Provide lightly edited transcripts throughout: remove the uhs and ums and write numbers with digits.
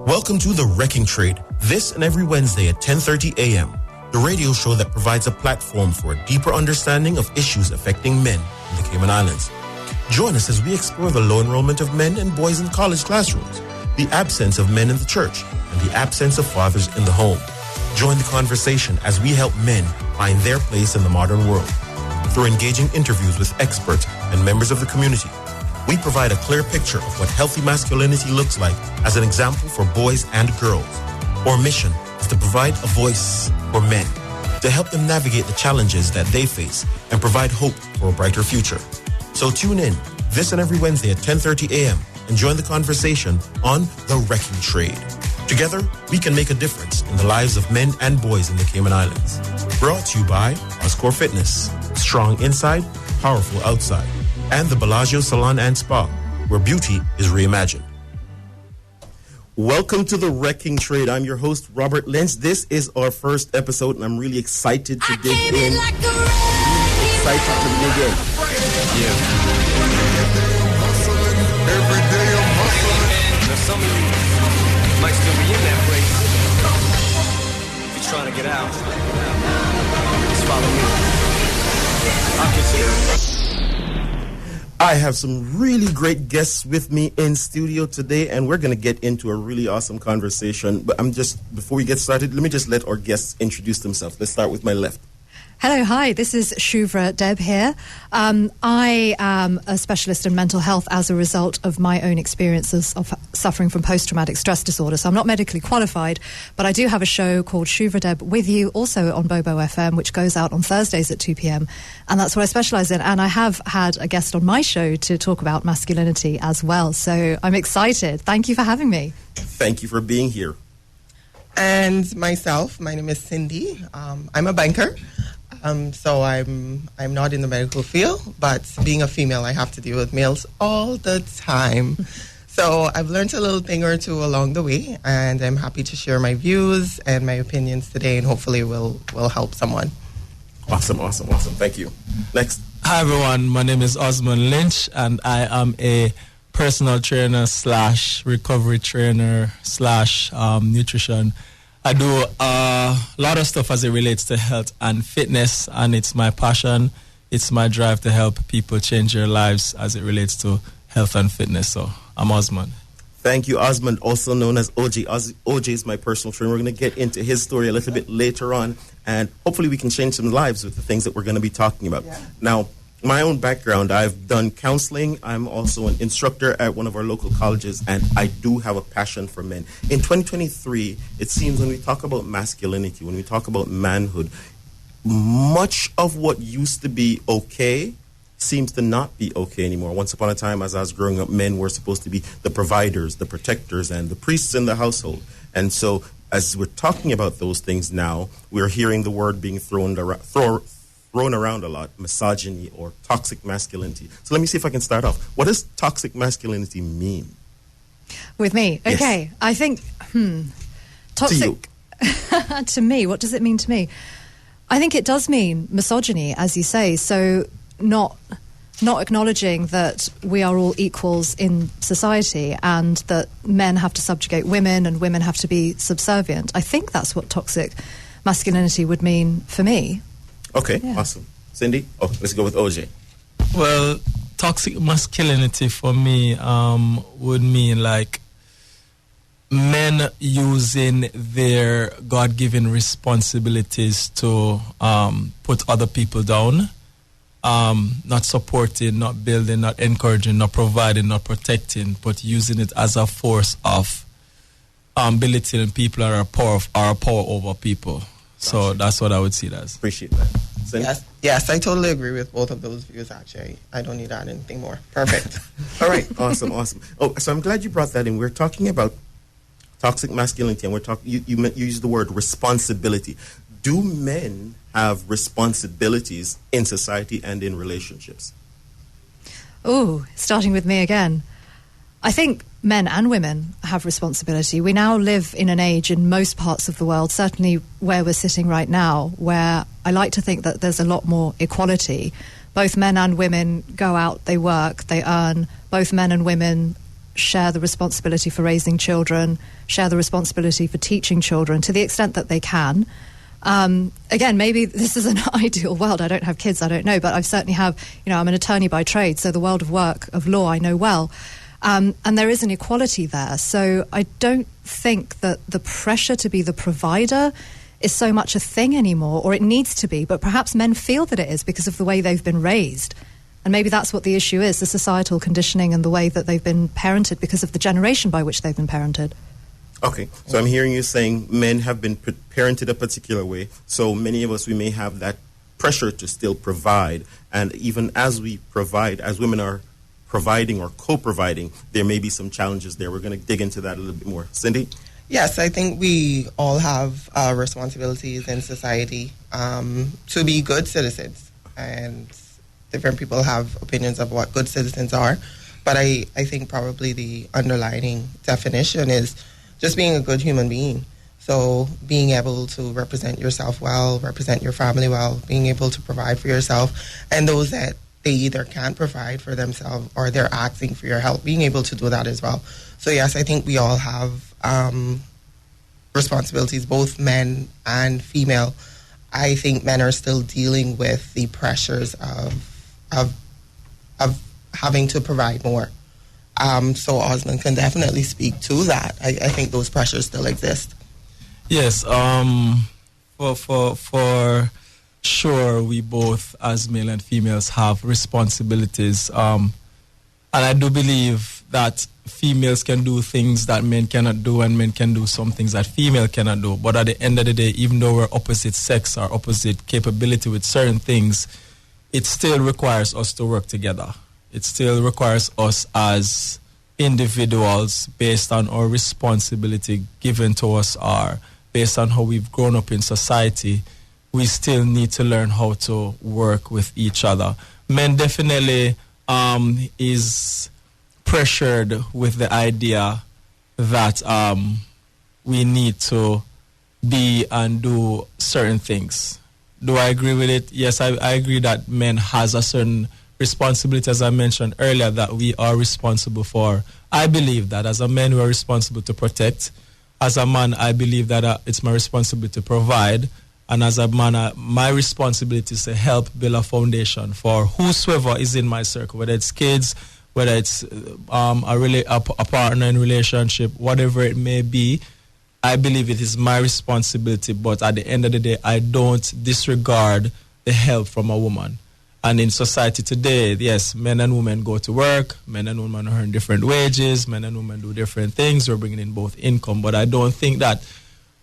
Welcome to The Wrecking Trade, this and every Wednesday at 10:30 a.m., the radio show that provides a platform for a deeper understanding of issues affecting men in the Cayman Islands. Join us as we explore the low enrollment of men and boys in college classrooms, the absence of men in the church, and the absence of fathers in the home. Join the conversation as we help men find their place in the modern world. Through engaging interviews with experts and members of the community, we provide a clear picture of what healthy masculinity looks like as an example for boys and girls. Our mission is to provide a voice for men, to help them navigate the challenges that they face and provide hope for a brighter future. So tune in this and every Wednesday at 10:30 a.m. and join the conversation on The Wrecking Trade. Together, we can make a difference in the lives of men and boys in the Cayman Islands. Brought to you by Oscore Fitness, strong inside, powerful outside, and the Bellagio Salon and Spa, where beauty is reimagined. Welcome to The Wrecking Trade. I'm your host, Robert Lynch. This is our first episode, and I'm really excited to dig in. Excited to dig in. Yeah. Every day I'm hustling. Now some of you might still be in that place. If you're trying to get out, just follow me. I'll get you. I have some really great guests with me in studio today, and we're going to get into a really awesome conversation. But before we get started, let me just let our guests introduce themselves. Let's start with my left. Hello, hi, this is Shuvra Deb here. I am a specialist in mental health as a result of my own experiences of suffering from post-traumatic stress disorder. So I'm not medically qualified, but I do have a show called Shuvra Deb With You, also on Bobo FM, which goes out on Thursdays at 2 p.m. And that's what I specialise in. And I have had a guest on my show to talk about masculinity as well. So I'm excited. Thank you for having me. Thank you for being here. And myself, my name is Cindy. I'm a banker. So I'm not in the medical field, but being a female, I have to deal with males all the time. So I've learned a little thing or two along the way, and I'm happy to share my views and my opinions today, and hopefully will help someone. Awesome. Thank you. Next. Hi, everyone. My name is Osman Lynch, and I am a personal trainer / recovery trainer / nutrition. I do a lot of stuff as it relates to health and fitness, and it's my passion. It's my drive to help people change their lives as it relates to health and fitness. So I'm Osman. Thank you, Osman, also known as OJ. OJ is my personal trainer. We're going to get into his story a little bit later on, and hopefully we can change some lives with the things that we're going to be talking about. Yeah. Now, my own background, I've done counseling. I'm also an instructor at one of our local colleges, and I do have a passion for men. In 2023, it seems when we talk about masculinity, when we talk about manhood, much of what used to be okay seems to not be okay anymore. Once upon a time, as I was growing up, men were supposed to be the providers, the protectors, and the priests in the household. And so as we're talking about those things now, we're hearing the word being thrown around a lot, misogyny or toxic masculinity. So let me see if I can start off. What does toxic masculinity mean? With me? Okay. Yes. I think, toxic, to me, what does it mean to me? I think it does mean misogyny, as you say. So not acknowledging that we are all equals in society and that men have to subjugate women and women have to be subservient. I think that's what toxic masculinity would mean for me. Okay, yeah. Awesome. Cindy? Oh, let's go with OJ. Well, toxic masculinity for me would mean like men using their God-given responsibilities to put other people down, not supporting, not building, not encouraging, not providing, not protecting, but using it as a force of belittling people or a power over people. So that's what I would see it as. Appreciate that. Yes, I totally agree with both of those views, actually. I don't need to add anything more. Perfect. All right, awesome. Oh, so I'm glad you brought that in. We're talking about toxic masculinity, and we're talking. You used the word responsibility. Do men have responsibilities in society and in relationships? Oh, starting with me again. I think men and women have responsibility. We now live in an age in most parts of the world, certainly where we're sitting right now, where I like to think that there's a lot more equality. Both men and women go out, they work, they earn. Both men and women share the responsibility for raising children, share the responsibility for teaching children to the extent that they can. Again, maybe this is an ideal world. I don't have kids, I don't know, but I certainly have, I'm an attorney by trade, so the world of work, of law, I know well. And there is an equality there. So I don't think that the pressure to be the provider is so much a thing anymore, or it needs to be, but perhaps men feel that it is because of the way they've been raised. And maybe that's what the issue is, the societal conditioning and the way that they've been parented because of the generation by which they've been parented. Okay, so I'm hearing you saying men have been parented a particular way, so many of us, we may have that pressure to still provide, and even as we provide, as women are providing or co-providing, there may be some challenges there. We're going to dig into that a little bit more. Cindy? Yes, I think we all have responsibilities in society to be good citizens, and different people have opinions of what good citizens are, but I think probably the underlining definition is just being a good human being. So being able to represent yourself well, represent your family well, being able to provide for yourself, and those that they either can't provide for themselves or they're asking for your help, being able to do that as well. So yes, I think we all have responsibilities, both men and female. I think men are still dealing with the pressures of having to provide more. So Osmond can definitely speak to that. I think those pressures still exist. Yes, for sure, we both, as male and females, have responsibilities. And I do believe that females can do things that men cannot do, and men can do some things that female cannot do. But at the end of the day, even though we're opposite sex or opposite capability with certain things, it still requires us to work together. It still requires us as individuals, based on our responsibility given to us, or based on how we've grown up in society, we still need to learn how to work with each other. Men definitely is pressured with the idea that we need to be and do certain things. Do I agree with it? Yes, I agree that men has a certain responsibility, as I mentioned earlier, that we are responsible for. I believe that as a man, we are responsible to protect. As a man, I believe that it's my responsibility to provide. And as a man, my responsibility is to help build a foundation for whosoever is in my circle, whether it's kids, whether it's a partner in relationship, whatever it may be. I believe it is my responsibility, but at the end of the day, I don't disregard the help from a woman. And in society today, yes, men and women go to work, men and women earn different wages, men and women do different things, we're bringing in both income, but I don't think that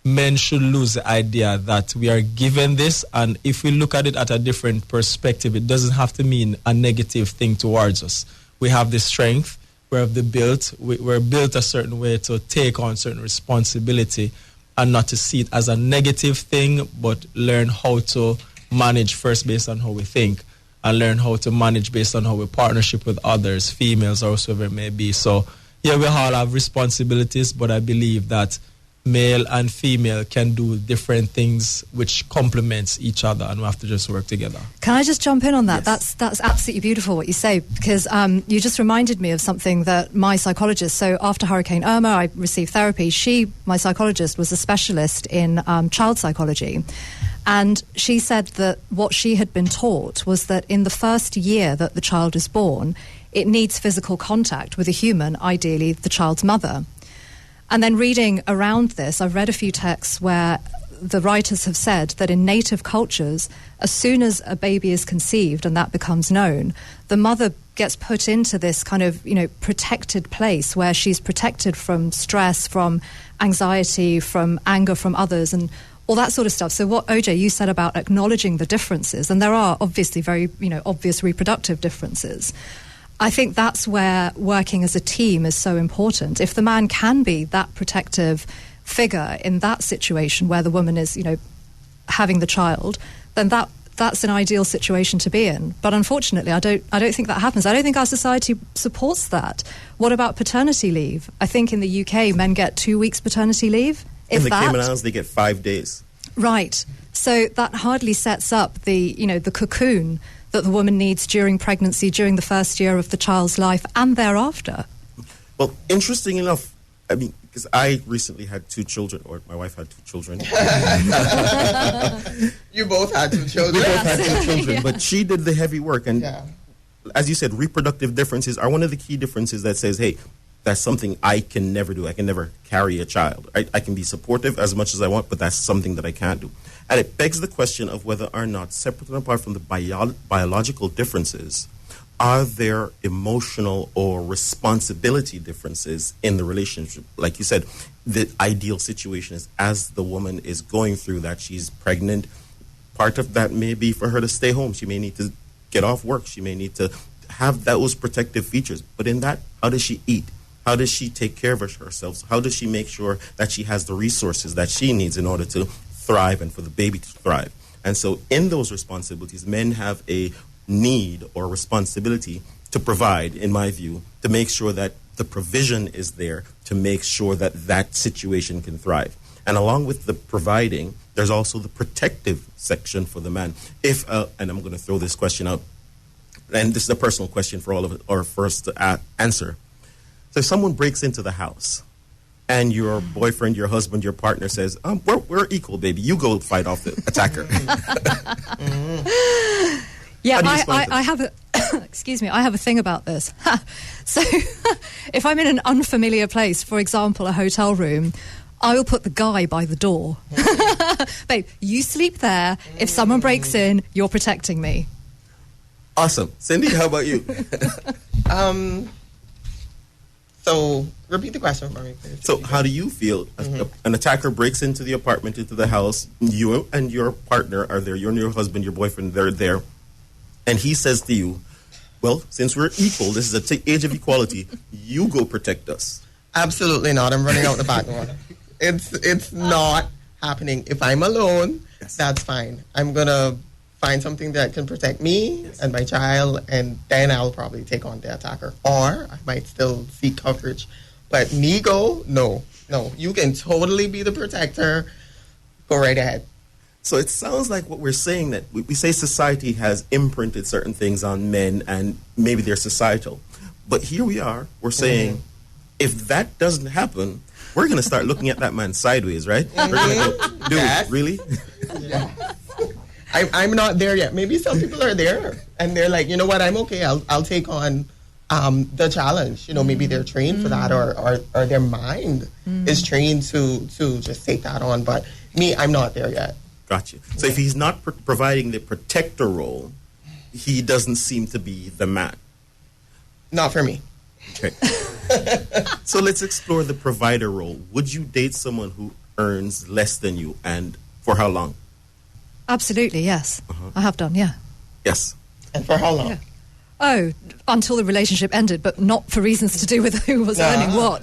men should lose the idea that we are given this, and if we look at it at a different perspective, it doesn't have to mean a negative thing towards us. We have the strength, we're built a certain way to take on certain responsibility and not to see it as a negative thing, but learn how to manage first based on how we think, and learn how to manage based on how we partnership with others, females or whoever it may be. So, yeah, we all have responsibilities, but I believe that male and female can do different things which complements each other, and we have to just work together. Can I just jump in on that? Yes. That's absolutely beautiful what you say, because you just reminded me of something that my psychologist, so after Hurricane Irma, I received therapy. My psychologist, was a specialist in child psychology. And she said that what she had been taught was that in the first year that the child is born, it needs physical contact with a human, ideally the child's mother. And then reading around this, I've read a few texts where the writers have said that in native cultures, as soon as a baby is conceived and that becomes known, the mother gets put into this kind of, protected place where she's protected from stress, from anxiety, from anger from others, and all that sort of stuff. So what, OJ, you said about acknowledging the differences, and there are obviously very, obvious reproductive differences. I think that's where working as a team is so important. If the man can be that protective figure in that situation where the woman is, having the child, then that's an ideal situation to be in. But unfortunately, I don't think that happens. I don't think our society supports that. What about paternity leave? I think in the UK, men get 2 weeks paternity leave. In the Cayman Islands, they get 5 days. Right. So that hardly sets up the cocoon that the woman needs during pregnancy, during the first year of the child's life, and thereafter. Well, interesting enough, I mean, because I recently had 2 children, or my wife had 2 children. You both had 2 children. We both had 2 children, Yeah. but she did the heavy work. And as you said, reproductive differences are one of the key differences that says, hey, that's something I can never do. I can never carry a child. I can be supportive as much as I want, but that's something that I can't do. And it begs the question of whether or not, separate and apart from the biological differences, are there emotional or responsibility differences in the relationship? Like you said, the ideal situation is as the woman is going through that, she's pregnant, part of that may be for her to stay home. She may need to get off work. She may need to have those protective features. But in that, how does she eat? How does she take care of herself? How does she make sure that she has the resources that she needs in order to thrive and for the baby to thrive? And so in those responsibilities, men have a need or responsibility to provide, in my view, to make sure that the provision is there to make sure that that situation can thrive. And along with the providing, there's also the protective section for the man. If, and I'm going to throw this question out, and this is a personal question for all of it, or for us to answer. So if someone breaks into the house and your boyfriend, your husband, your partner says, we're equal, baby, you go fight off the attacker. Yeah, I have a excuse me, I have a thing about this. So if I'm in an unfamiliar place, for example, a hotel room, I will put the guy by the door. Babe, you sleep there. If someone breaks in, you're protecting me. Awesome. Cindy, how about you? So repeat the question for me, please. So how do you feel? An attacker breaks into the apartment, into the house, you and your partner are there, you and your husband, your boyfriend, they're there, and he says to you, well, since we're equal, this is an age of equality, you go protect us. Absolutely not. I'm running out the back door. It's not happening. If I'm alone, that's fine. I'm going to find something that can protect me and my child, and then I'll probably take on the attacker. Or I might still seek coverage. But me go, no. You can totally be the protector. Go right ahead. So it sounds like what we're saying, that we say society has imprinted certain things on men and maybe they're societal. But here we are, we're saying, if that doesn't happen, we're going to start looking at that man sideways, right? We're going to go, dude, really? Yeah. I'm not there yet. Maybe some people are there and they're like, you know what, I'm okay. I'll take on the challenge. You know, maybe they're trained for that, or their mind is trained to just take that on. But me, I'm not there yet. Gotcha. So if he's not providing the protector role, he doesn't seem to be the man. Not for me. Okay. So let's explore the provider role. Would you date someone who earns less than you, and for how long? Absolutely, yes. I have done, yeah. Yes. And for how long? Yeah. Oh, until the relationship ended, but not for reasons to do with who was earning what.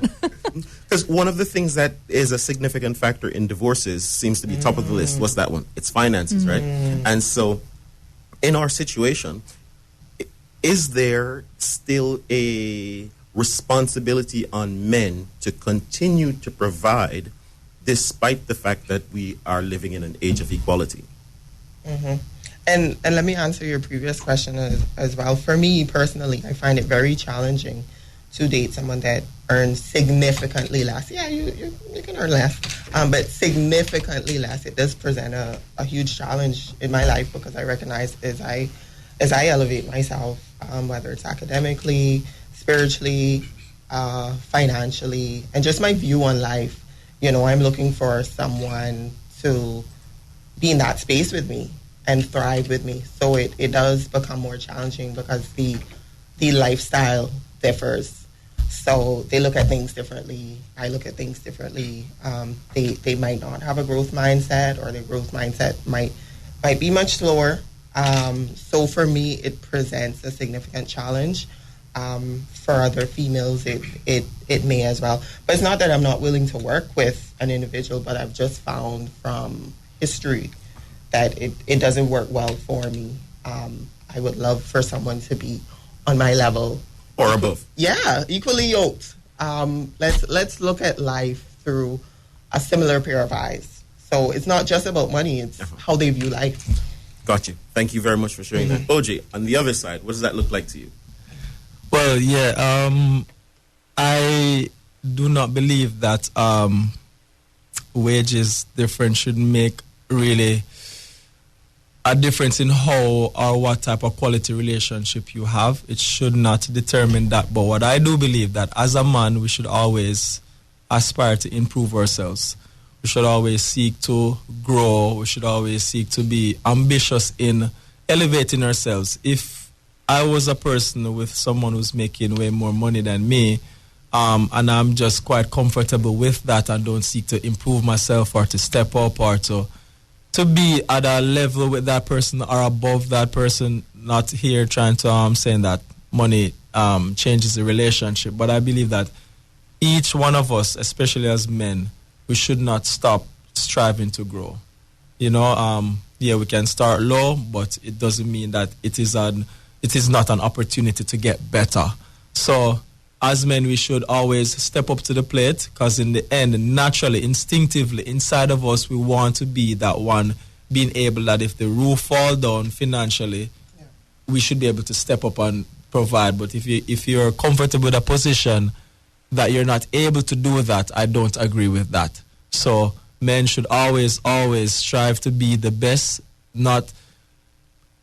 Because one of the things that is a significant factor in divorces seems to be top of the list. What's that one? It's finances, right? And so in our situation, is there still a responsibility on men to continue to provide despite the fact that we are living in an age of equality? And let me answer your previous question as well. For me personally, I find it very challenging to date someone that earns significantly less. Yeah, you can earn less, but significantly less. It does present a huge challenge in my life, because I recognize as I elevate myself, whether it's academically, spiritually, financially, and just my view on life, you know, I'm looking for someone to be in that space with me and thrive with me. So it does become more challenging because the lifestyle differs. So they look at things differently. I look at things differently. They might not have a growth mindset, or their growth mindset might be much slower. So for me, it presents a significant challenge. For other females, it may as well. But it's not that I'm not willing to work with an individual, but I've just found from history that it doesn't work well for me. I would love for someone to be on my level. Or above. Yeah, equally yoked. Let's look at life through a similar pair of eyes. So it's not just about money, it's how they view life. Got you. Thank you very much for sharing that. OJ, on the other side, what does that look like to you? Well, yeah, I do not believe that wages difference should make really a difference in how or what type of quality relationship you have. It should not determine that. But what I do believe that as a man, we should always aspire to improve ourselves. We should always seek to grow. We should always seek to be ambitious in elevating ourselves. If I was a person with someone who's making way more money than me, and I'm just quite comfortable with that and don't seek to improve myself or to step up or to be at a level with that person or above that person, not here trying to saying that money changes the relationship. But I believe that each one of us, especially as men, we should not stop striving to grow. You know, we can start low, but it doesn't mean that it is not an opportunity to get better. So as men, we should always step up to the plate, because in the end, naturally, instinctively, inside of us, we want to be that one being able that if the roof fall down financially, we should be able to step up and provide. But if you're comfortable with a position that you're not able to do that, I don't agree with that. So men should always strive to be the best, not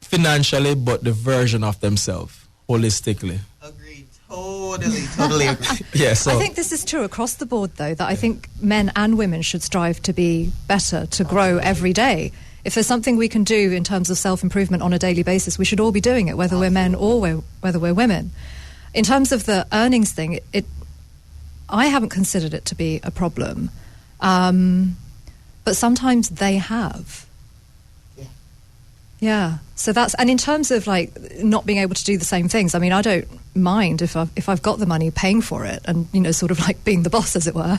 financially, but the version of themselves, holistically. Agreed. Totally agree. Yeah, so I think this is true across the board, though, that I think men and women should strive to be better, to grow every day. If there's something we can do in terms of self-improvement on a daily basis, we should all be doing it, whether we're men or whether we're women. In terms of the earnings thing, I haven't considered it to be a problem, but sometimes they have. Yeah. So and in terms of like not being able to do the same things, I mean, I don't mind if I've got the money paying for it and, you know, sort of like being the boss, as it were.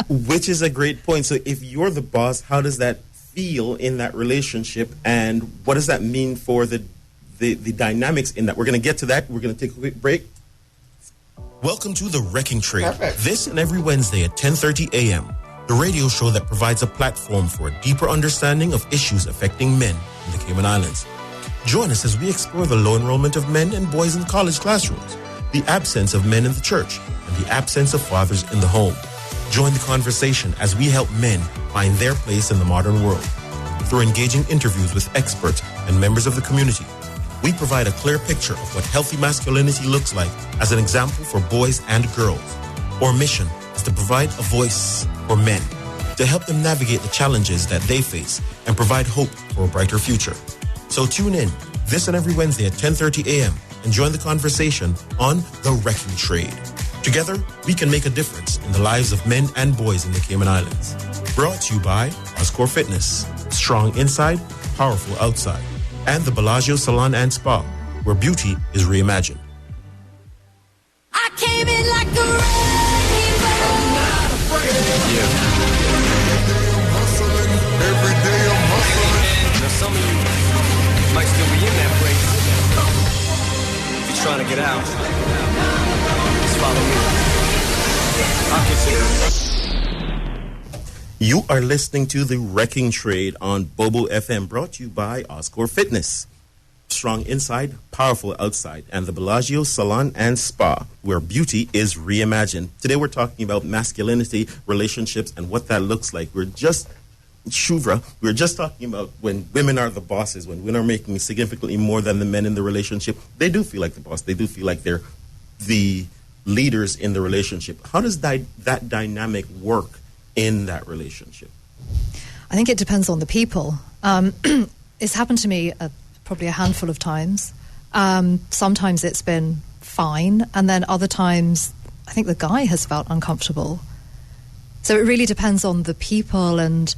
Which is a great point. So if you're the boss, how does that feel in that relationship, and what does that mean for the dynamics in that? We're going to get to that. We're going to take a quick break. Welcome to The Wrecking Trade. Perfect. This and every Wednesday at 10:30 a.m., the radio show that provides a platform for a deeper understanding of issues affecting men in the Cayman Islands. Join us as we explore the low enrollment of men and boys in college classrooms, the absence of men in the church, and the absence of fathers in the home. Join the conversation as we help men find their place in the modern world. Through engaging interviews with experts and members of the community, we provide a clear picture of what healthy masculinity looks like as an example for boys and girls. Our mission is to provide a voice for men, to help them navigate the challenges that they face and provide hope for a brighter future. So tune in this and every Wednesday at 10:30 a.m. and join the conversation on The Wrecking Trade. Together, we can make a difference in the lives of men and boys in the Cayman Islands. Brought to you by Oscore Fitness, strong inside, powerful outside, and the Bellagio Salon and Spa, where beauty is reimagined. I came in like a wrecking ball. I'm not afraid. Every day I'm hustling. Now some of you might still be in that place. If you're trying to get out, just follow me. I'll consider. You are listening to The Wrecking Trade on Bobo FM, brought to you by Oscore Fitness. Strong inside, powerful outside, and the Bellagio Salon and Spa, where beauty is reimagined. Today we're talking about masculinity, relationships, and what that looks like. We were just talking about when women are the bosses, when women are making significantly more than the men in the relationship. They do feel like the boss. They do feel like they're the leaders in the relationship. How does that dynamic work in that relationship? I think it depends on the people. It's happened to me probably a handful of times. Sometimes it's been fine, and then other times I think the guy has felt uncomfortable. So it really depends on the people and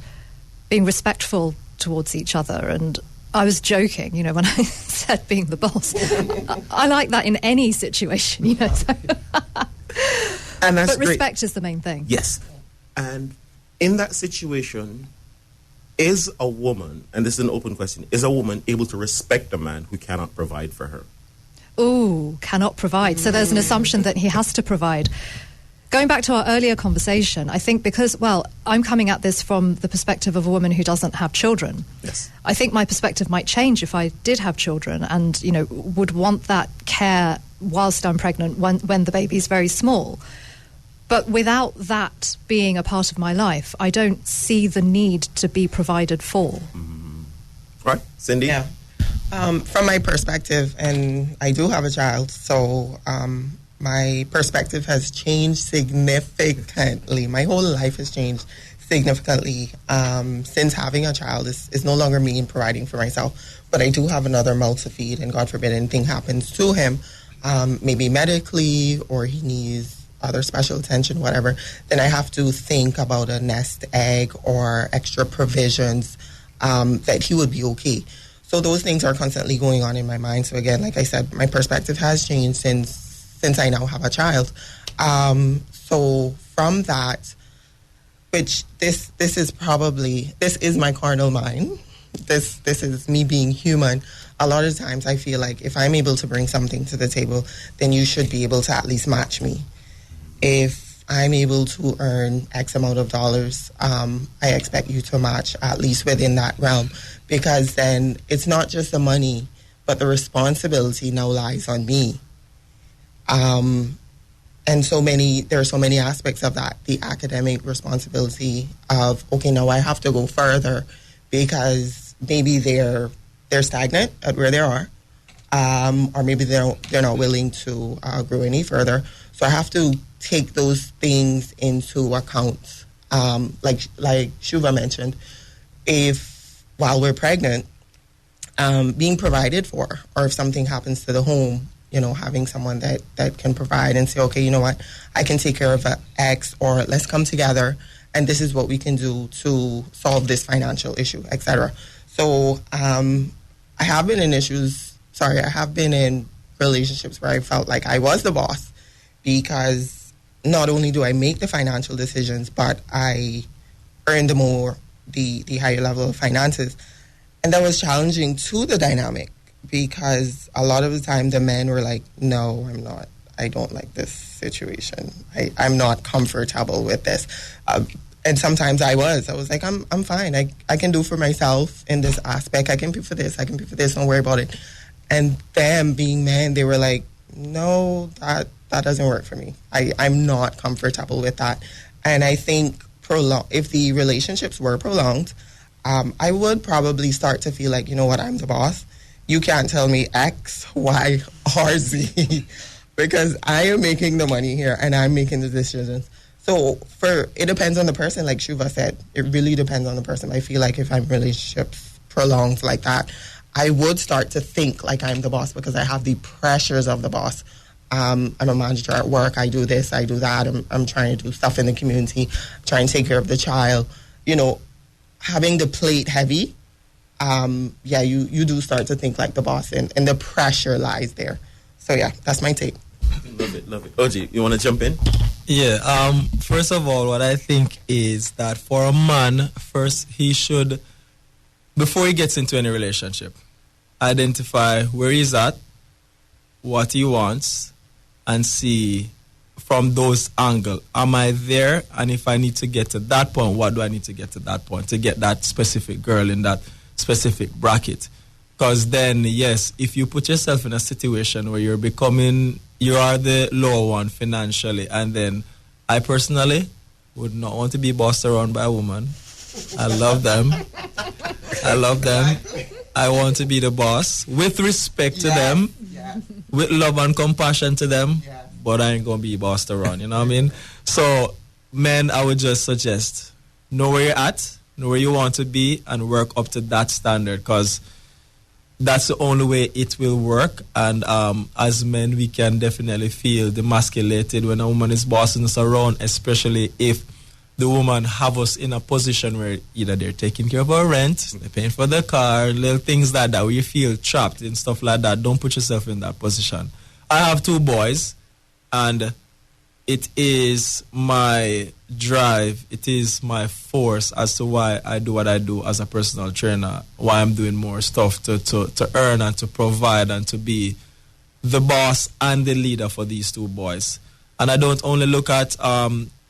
being respectful towards each other. And I was joking, when I said being the boss. I like that in any situation, So. And that's but respect is the main thing. Yes. And in that situation, is a woman, and this is an open question, is a woman able to respect a man who cannot provide for her? Ooh, cannot provide. So there's an assumption that he has to provide. Going back to our earlier conversation, I think because, I'm coming at this from the perspective of a woman who doesn't have children. Yes. I think my perspective might change if I did have children and, would want that care whilst I'm pregnant when the baby's very small. But without that being a part of my life, I don't see the need to be provided for. Right, Cindy? Yeah. From my perspective, and I do have a child, so my perspective has changed significantly. My whole life has changed significantly since having a child. Is no longer me in providing for myself, but I do have another mouth to feed, and God forbid anything happens to him, maybe medically, or he needs other special attention, whatever, then I have to think about a nest egg or extra provisions that he would be okay. So those things are constantly going on in my mind. So again, like I said, my perspective has changed since I now have a child. So from that, which this is my carnal mind. This is me being human. A lot of times I feel like if I'm able to bring something to the table, then you should be able to at least match me. If I'm able to earn X amount of dollars, I expect you to match at least within that realm, because then it's not just the money, but the responsibility now lies on me. And there are so many aspects of that. The academic responsibility of, okay, now I have to go further because maybe they're stagnant at where they are, or maybe they're not willing to grow any further. So I have to take those things into account. Like Shuva mentioned, if while we're pregnant, being provided for, or if something happens to the home, having someone that can provide and say, okay, you know what, I can take care of X, or let's come together and this is what we can do to solve this financial issue, etc. So I have been in relationships where I felt like I was the boss, because not only do I make the financial decisions, but I earn the higher level of finances. And that was challenging to the dynamic, because a lot of the time the men were like, no, I'm not. I don't like this situation. I'm not comfortable with this. And sometimes I was like, I'm fine. I can do for myself in this aspect. I can pay for this. Don't worry about it. And them being men, they were like, no, that doesn't work for me. I'm not comfortable with that. And I think if the relationships were prolonged, I would probably start to feel like, you know what, I'm the boss. You can't tell me X, Y, or Z, because I am making the money here and I'm making the decisions. So it depends on the person, like Shuva said. It really depends on the person. I feel like if I'm relationships prolonged like that, I would start to think like I'm the boss, because I have the pressures of the boss. I'm a manager at work. I do this, I do that. I'm trying to do stuff in the community, trying to take care of the child. Having the plate heavy, you do start to think like the boss, and the pressure lies there. So yeah, that's my take. Love it. OG, you want to jump in? Yeah. First of all, what I think is that for a man, first he should, before he gets into any relationship, identify where he's at, what he wants, and see from those angles, am I there? And if I need to get to that point, what do I need to get to that point to get that specific girl in that specific bracket? Because then, yes, if you put yourself in a situation where you are the lower one financially, and then I personally would not want to be bossed around by a woman. I love them. I want to be the boss with respect to them, with love and compassion to them, but I ain't going to be bossed around, you know what I mean? So, men, I would just suggest, know where you're at, know where you want to be, and work up to that standard, because that's the only way it will work. And as men, we can definitely feel demasculated when a woman is bossing us around, especially if the woman have us in a position where either they're taking care of our rent, they're paying for the car, little things like that, where you feel trapped and stuff like that. Don't put yourself in that position. I have 2 boys, and it is my drive, it is my force as to why I do what I do as a personal trainer, why I'm doing more stuff to earn and to provide and to be the boss and the leader for these 2 boys. And I don't only look at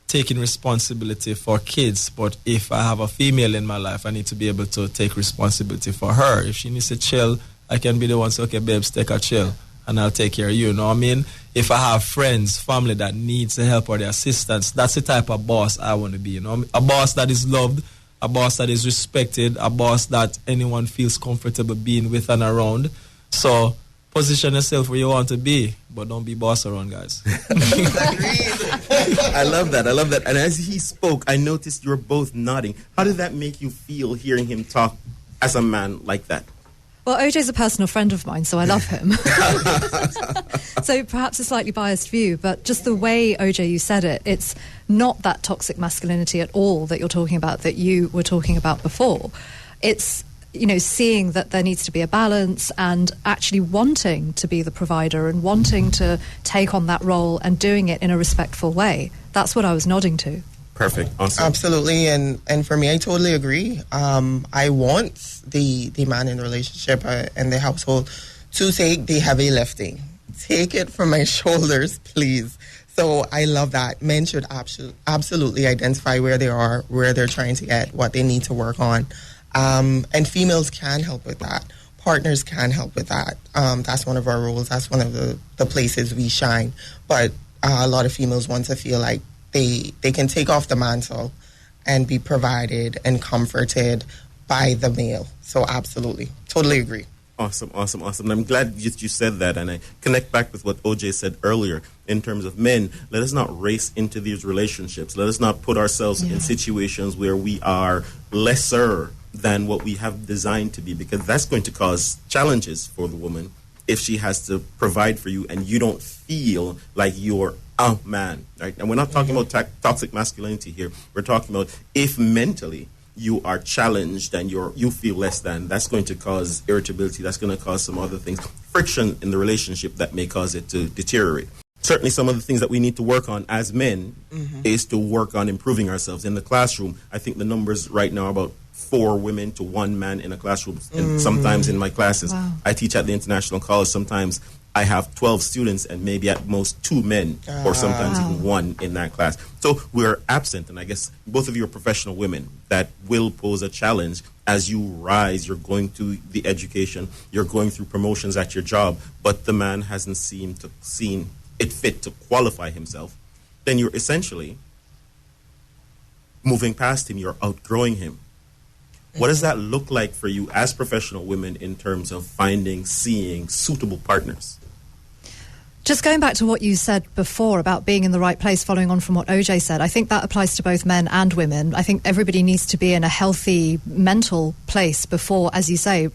taking responsibility for kids, but if I have a female in my life, I need to be able to take responsibility for her. If she needs to chill, I can be the one to say, okay, babes, take a chill. and I'll take care of you. You know what I mean? If I have friends, family that needs the help or the assistance, that's the type of boss I want to be. You know, a boss that is loved, a boss that is respected, a boss that anyone feels comfortable being with and around. So position yourself where you want to be, but don't be boss around, guys. I love that. I love that. And as he spoke, I noticed you were both nodding. How did that make you feel hearing him talk as a man like that? Well, OJ's a personal friend of mine, so I love him. So perhaps a slightly biased view, but just the way, OJ, you said it, it's not that toxic masculinity at all that you're talking about, that you were talking about before. It's, you know, seeing that there needs to be a balance and actually wanting to be the provider and wanting to take on that role and doing it in a respectful way. That's what I was nodding to. Perfect. Awesome. Absolutely, and for me, I totally agree. I want the man in the relationship and the household to take the heavy lifting. Take it from my shoulders, please. So I love that. Men should absolutely identify where they are, where they're trying to get, what they need to work on. And females can help with that. Partners can help with that. That's one of our roles. That's one of the places we shine. But a lot of females want to feel like they can take off the mantle and be provided and comforted by the male. So absolutely. Totally agree. Awesome. And I'm glad you said that, and I connect back with what OJ said earlier in terms of men. Let us not race into these relationships. Let us not put ourselves in situations where we are lesser than what we have designed to be, because that's going to cause challenges for the woman if she has to provide for you and you don't feel like you're a man, right? And we're not talking about toxic masculinity here. We're talking about if mentally you are challenged and you feel less than, that's going to cause irritability. That's going to cause some other things, friction in the relationship that may cause it to deteriorate. Certainly some of the things that we need to work on as men is to work on improving ourselves. In the classroom, I think the numbers right now are about 4 women to 1 man in a classroom. And sometimes in my classes, I teach at the International College. Sometimes I have 12 students and maybe at most 2 men or sometimes even 1 in that class. So we're absent, and I guess both of you are professional women. That will pose a challenge as you rise. You're going to the education, you're going through promotions at your job, but the man hasn't seen it fit to qualify himself. Then you're essentially moving past him, you're outgrowing him. What does that look like for you as professional women in terms of seeing suitable partners? Just going back to what you said before about being in the right place, following on from what OJ said, I think that applies to both men and women. I think everybody needs to be in a healthy mental place before, as you say,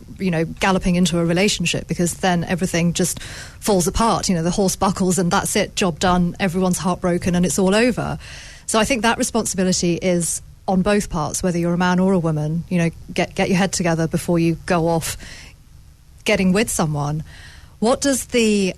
galloping into a relationship, because then everything just falls apart. The horse buckles and that's it, job done, everyone's heartbroken and it's all over. So I think that responsibility is on both parts, whether you're a man or a woman. Get your head together before you go off getting with someone. What does the...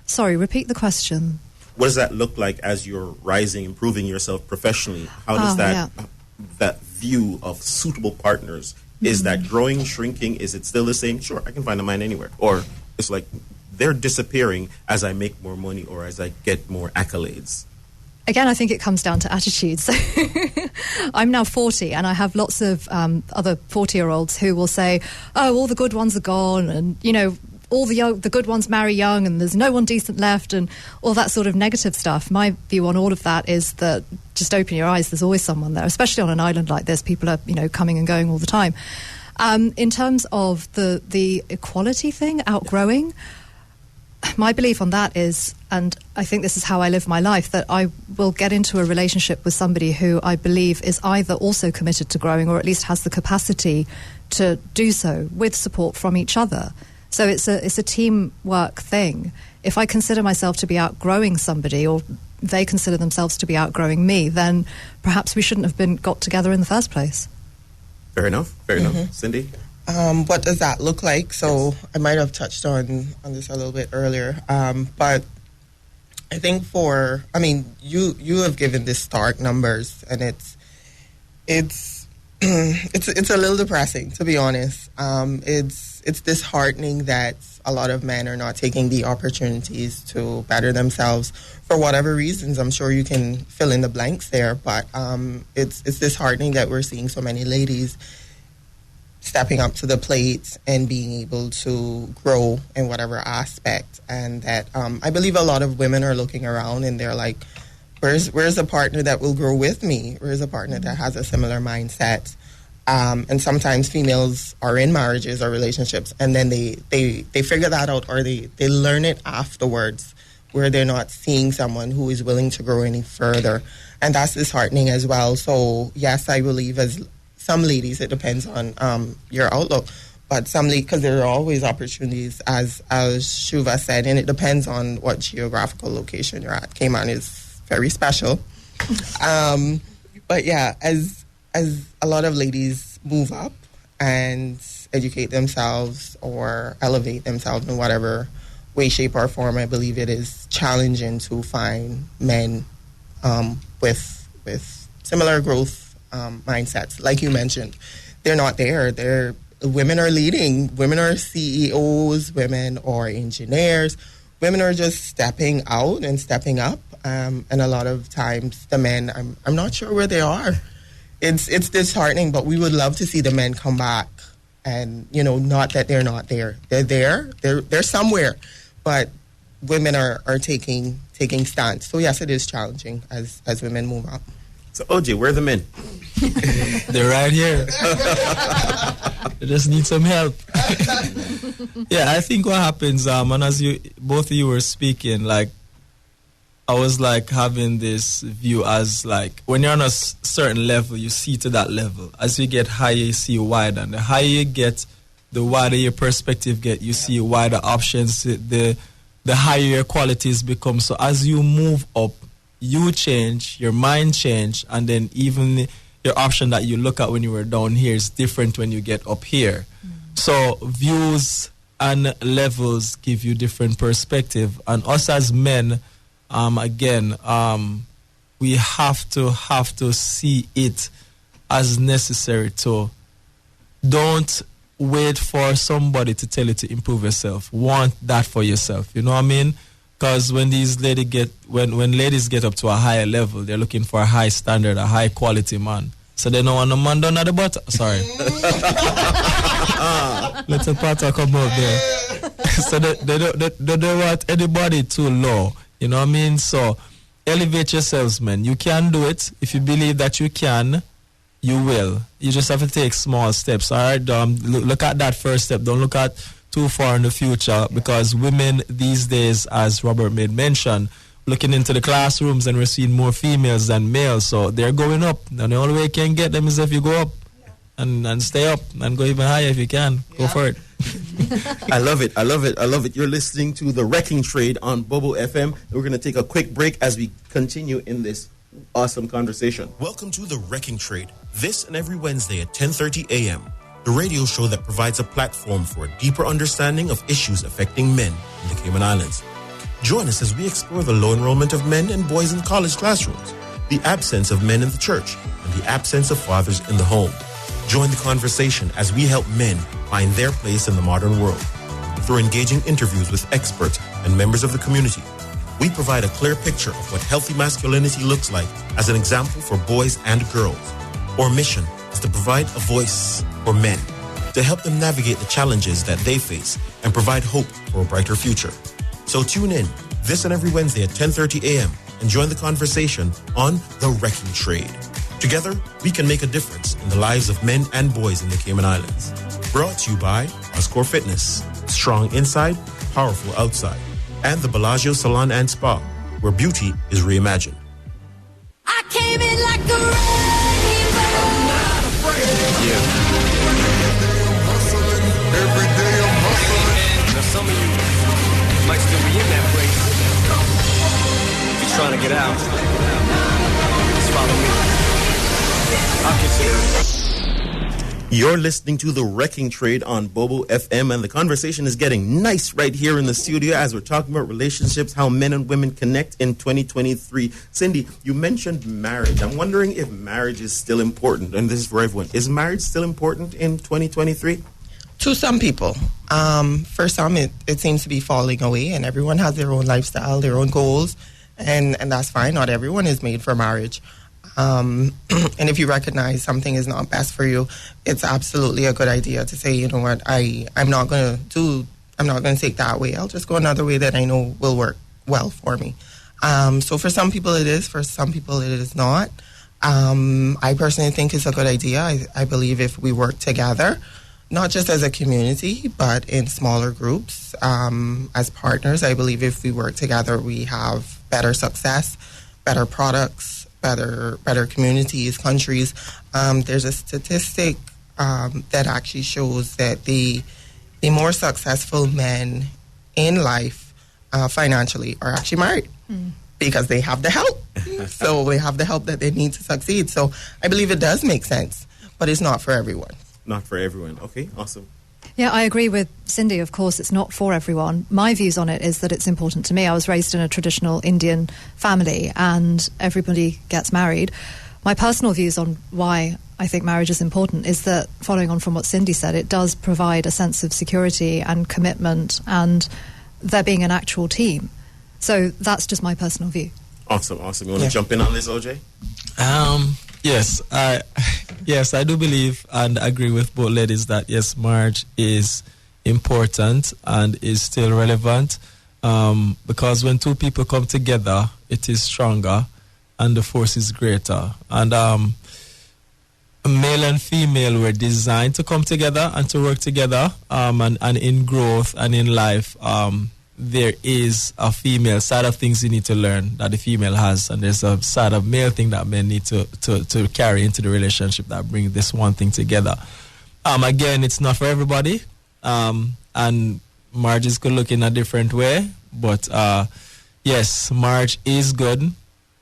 Sorry, repeat the question. What does that look like as you're rising, improving yourself professionally? How does that view of suitable partners, is that growing, shrinking? Is it still the same? Sure, I can find a man anywhere. Or it's like they're disappearing as I make more money or as I get more accolades. Again, I think it comes down to attitude. So I'm now 40 and I have lots of other 40-year-olds who will say, oh, all the good ones are gone and, all the good ones marry young and there's no one decent left and all that sort of negative stuff. My view on all of that is that just open your eyes, there's always someone there, especially on an island like this. People are, coming and going all the time. In terms of the equality thing, outgrowing, my belief on that is, and I think this is how I live my life, that I will get into a relationship with somebody who I believe is either also committed to growing or at least has the capacity to do so with support from each other. So it's a teamwork thing. If I consider myself to be outgrowing somebody or they consider themselves to be outgrowing me, then perhaps we shouldn't have got together in the first place. Fair enough. Cindy? What does that look like? So I might have touched on this a little bit earlier, but I think you have given this stark numbers, and it's a little depressing, to be honest. It's disheartening that a lot of men are not taking the opportunities to better themselves for whatever reasons. I'm sure you can fill in the blanks there, but it's disheartening that we're seeing so many ladies stepping up to the plate and being able to grow in whatever aspect. And that I believe a lot of women are looking around and they're like, where's a partner that will grow with me? Where's a partner that has a similar mindset? And sometimes females are in marriages or relationships and then they figure that out, or they learn it afterwards, where they're not seeing someone who is willing to grow any further. And that's disheartening as well. So yes, I believe as some ladies, it depends on your outlook. But some ladies, because there are always opportunities, as Shuva said, and it depends on what geographical location you're at. Cayman is very special. But yeah, as a lot of ladies move up and educate themselves or elevate themselves in whatever way, shape, or form, I believe it is challenging to find men with similar growth mindsets. Like you mentioned, they're not there. Women are leading. Women are CEOs. Women are engineers. Women are just stepping out and stepping up. And a lot of times the men, I'm not sure where they are. It's disheartening, but we would love to see the men come back. And, not that they're not there. They're there. They're somewhere. But women are taking stands. So yes, it is challenging as women move up. So OJ, where are the men? They're right here. They just need some help. Yeah, I think what happens, and as both of you were speaking, like, I was like having this view as like when you're on a certain level, you see to that level. As you get higher, you see wider, and the higher you get, the wider your perspective get. You see wider options. The higher your qualities become. So as you move up, you change, your mind change, and then even your option that you look at when you were down here is different when you get up here. So views and levels give you different perspective. And us as men, we have to see it as necessary to don't wait for somebody to tell you to improve yourself. Want that for yourself. You know what I mean? Because when ladies get up to a higher level, they're looking for a high standard, a high quality man. So they don't want a man down at the bottom. Sorry. Let a pattern come up there. So they don't want anybody too low. You know what I mean? So elevate yourselves, man. You can do it. If you believe that you can, you will. You just have to take small steps. All right? Look at that first step. Don't look at too far in the future, because women these days, as Robert made mention, looking into the classrooms and we're seeing more females than males, so they're going up. And the only way you can get them is if you go up and stay up and go even higher if you can. Go for it. I love it. You're listening to The Wrecking Trade on Bobo FM. We're going to take a quick break as we continue in this awesome conversation. Welcome to The Wrecking Trade. This and every Wednesday at 10:30 a.m. The radio show that provides a platform for a deeper understanding of issues affecting men in the Cayman Islands. Join us as we explore the low enrollment of men and boys in college classrooms, the absence of men in the church, and the absence of fathers in the home. Join the conversation as we help men find their place in the modern world. Through engaging interviews with experts and members of the community, we provide a clear picture of what healthy masculinity looks like as an example for boys and girls. Our mission is to provide a voice for men, to help them navigate the challenges that they face and provide hope for a brighter future. So tune in this and every Wednesday at 10:30 a.m. and join the conversation on The Wrecking Trade. Together, we can make a difference in the lives of men and boys in the Cayman Islands. Brought to you by Oscore Fitness, strong inside, powerful outside, and the Bellagio Salon and Spa, where beauty is reimagined. I came in like a rainbow. I'm not afraid. Yeah. Every day I'm hustling. Now some of you might still be in that place. If you're trying to get out, just follow me. I'll consider it. You're listening to The Wrecking Trade on Bobo FM, and the conversation is getting nice right here in the studio as we're talking about relationships, how men and women connect in 2023. Cindy, you mentioned marriage. I'm wondering if marriage is still important, and this is for everyone. Is marriage still important in 2023? To some people. For some, it seems to be falling away, and everyone has their own lifestyle, their own goals, and that's fine. Not everyone is made for marriage. And if you recognize something is not best for you, it's absolutely a good idea to say, you know what, I'm not going to take that way. I'll just go another way that I know will work well for me. So for some people it is, for some people it is not. I personally think it's a good idea. I believe if we work together, not just as a community, but in smaller groups, as partners, I believe if we work together, we have better success, better products, better communities, countries. There's a statistic that actually shows that the more successful men in life financially are actually married because they have the help. So they have the help that they need to succeed. So I believe it does make sense, but it's not for everyone. Not for everyone. Okay, awesome. Yeah, I agree with Cindy. Of course, it's not for everyone. My views on it is that it's important to me. I was raised in a traditional Indian family and everybody gets married. My personal views on why I think marriage is important is that, following on from what Cindy said, it does provide a sense of security and commitment and there being an actual team. So that's just my personal view. Awesome. You want to jump in on this, OJ? Yes, I do believe and agree with both ladies that yes, marriage is important and is still relevant because when two people come together, it is stronger and the force is greater. And male and female were designed to come together and to work together, and in growth and in life. There is a female side of things you need to learn that the female has, and there's a side of male thing that men need to carry into the relationship that bring this one thing together. Again, it's not for everybody, and marriages could look in a different way, but yes, marriage is good.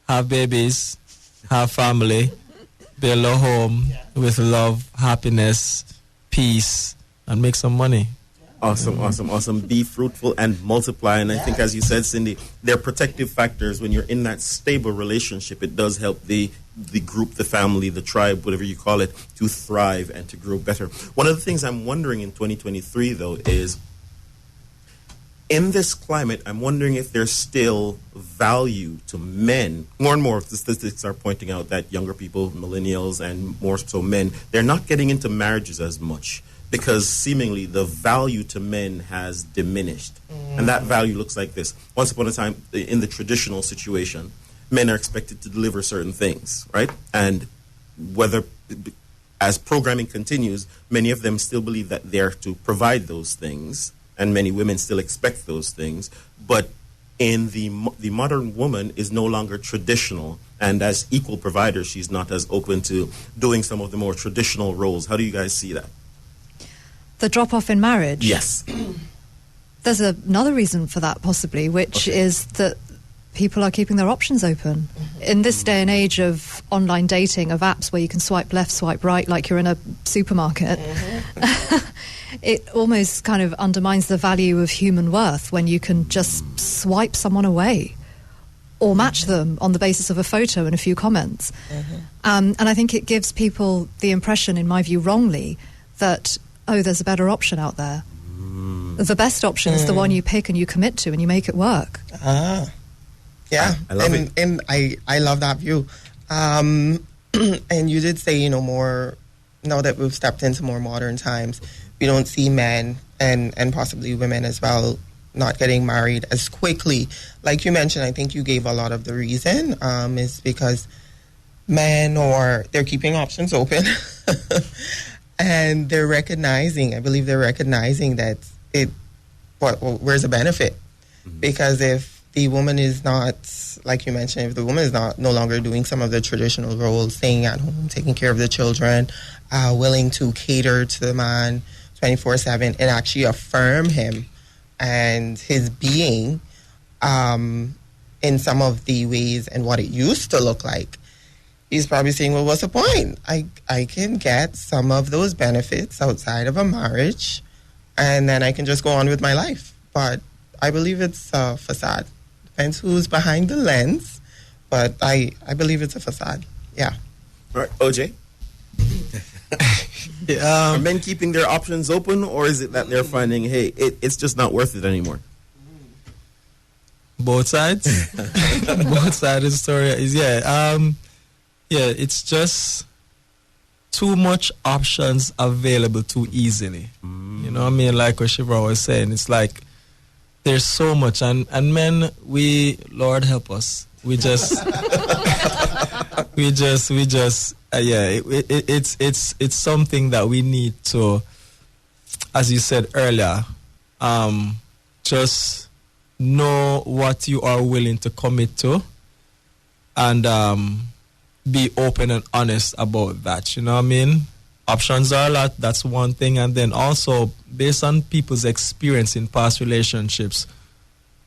Have babies, have family, build a home with love, happiness, peace, and make some money. Awesome. Be fruitful and multiply. And I think, as you said, Cindy, they're protective factors. When you're in that stable relationship, it does help the group, the family, the tribe, whatever you call it, to thrive and to grow better. One of the things I'm wondering in 2023, though, is in this climate, I'm wondering if there's still value to men. More and more the statistics are pointing out that younger people, millennials, and more so men, they're not getting into marriages as much, because seemingly the value to men has diminished. And that value looks like this. Once upon a time, in the traditional situation, men are expected to deliver certain things, right? And whether, as programming continues, many of them still believe that they're to provide those things, and many women still expect those things. But in the modern woman is no longer traditional, and as equal provider, she's not as open to doing some of the more traditional roles. How do you guys see that? The drop-off in marriage? Yes. There's another reason for that, possibly, which is that people are keeping their options open. In this day and age of online dating, of apps where you can swipe left, swipe right, like you're in a supermarket, it almost kind of undermines the value of human worth when you can just swipe someone away or match them on the basis of a photo and a few comments. And I think it gives people the impression, in my view, wrongly, that there's a better option out there. The best option is the one you pick and you commit to and you make it work. Yeah, I love it. And I love that view. And you did say, more, now that we've stepped into more modern times, we don't see men and possibly women as well not getting married as quickly. Like you mentioned, I think you gave a lot of the reason is because men, or they're keeping options open. And they're recognizing, I believe they're recognizing that where's the benefit? Because if the woman is not, like you mentioned, if the woman is no longer doing some of the traditional roles, staying at home, taking care of the children, willing to cater to the man 24/7 and actually affirm him and his being in some of the ways and what it used to look like, he's probably saying, well, what's the point? I can get some of those benefits outside of a marriage, and then I can just go on with my life. But I believe it's a facade. Depends who's behind the lens, but I believe it's a facade. Yeah. All right, OJ? Are men keeping their options open, or is it that they're finding, hey, it's just not worth it anymore? Both sides. Both sides of the story is, Yeah, it's just too much options available too easily. You know what I mean? Like what Shivra was saying, it's like there's so much, and men, Lord help us, we just it's something that we need to, as you said earlier, just know what you are willing to commit to, and be open and honest about that. You know what I mean? Options are a lot, that's one thing. And then also, based on people's experience in past relationships,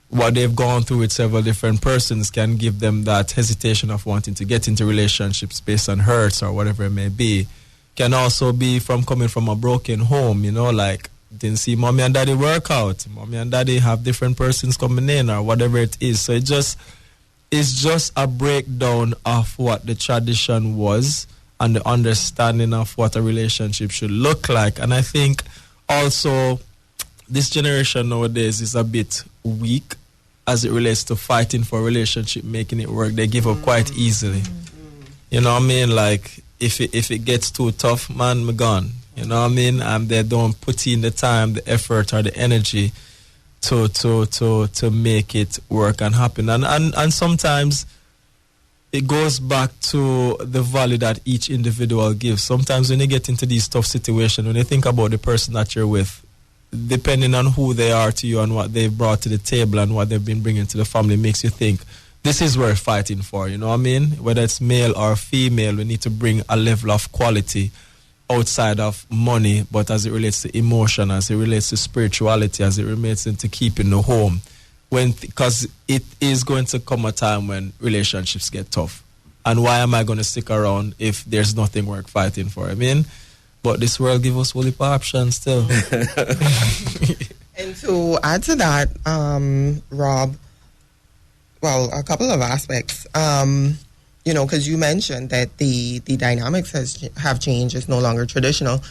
what they've gone through with several different persons can give them that hesitation of wanting to get into relationships based on hurts or whatever it may be. Can also be from coming from a broken home, you know, like didn't see mommy and daddy work out, mommy and daddy have different persons coming in or whatever it is. So it's just a breakdown of what the tradition was and the understanding of what a relationship should look like. And I think also this generation nowadays is a bit weak as it relates to fighting for a relationship, making it work. They give up quite easily. You know what I mean? Like if it gets too tough, man, we're gone. You know what I mean? And they don't put in the time, the effort, or the energy to make it work and happen. And sometimes it goes back to the value that each individual gives. Sometimes when you get into these tough situations, when you think about the person that you're with, depending on who they are to you and what they've brought to the table and what they've been bringing to the family, makes you think this is worth fighting for. You know what I mean? Whether it's male or female, we need to bring a level of quality outside of money, but as it relates to emotion, as it relates to spirituality, as it relates into keeping the home, because it is going to come a time when relationships get tough. And why am I going to stick around if there's nothing worth fighting for? I mean, but this world gives us fully options still. And to add to that, Rob, well, a couple of aspects. You know, because you mentioned that the dynamics have changed. It's no longer traditional.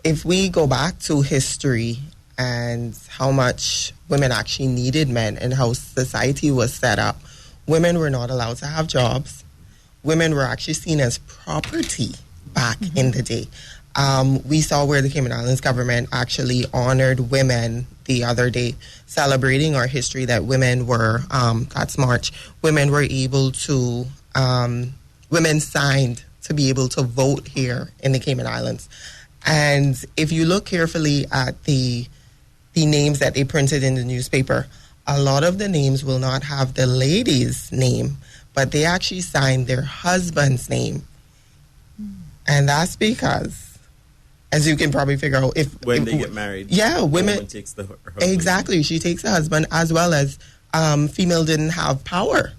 If we go back to history and how much women actually needed men and how society was set up, women were not allowed to have jobs. Women were actually seen as property back in the day. We saw where the Cayman Islands government actually honored women the other day, celebrating our history that women were, that's March, women were able to, women signed to be able to vote here in the Cayman Islands. And if you look carefully at the names that they printed in the newspaper, a lot of the names will not have the lady's name, but they actually signed their husband's name. And that's because, as you can probably figure out, when they get married, women takes her husband. Exactly, she takes the husband, as well as female didn't have power.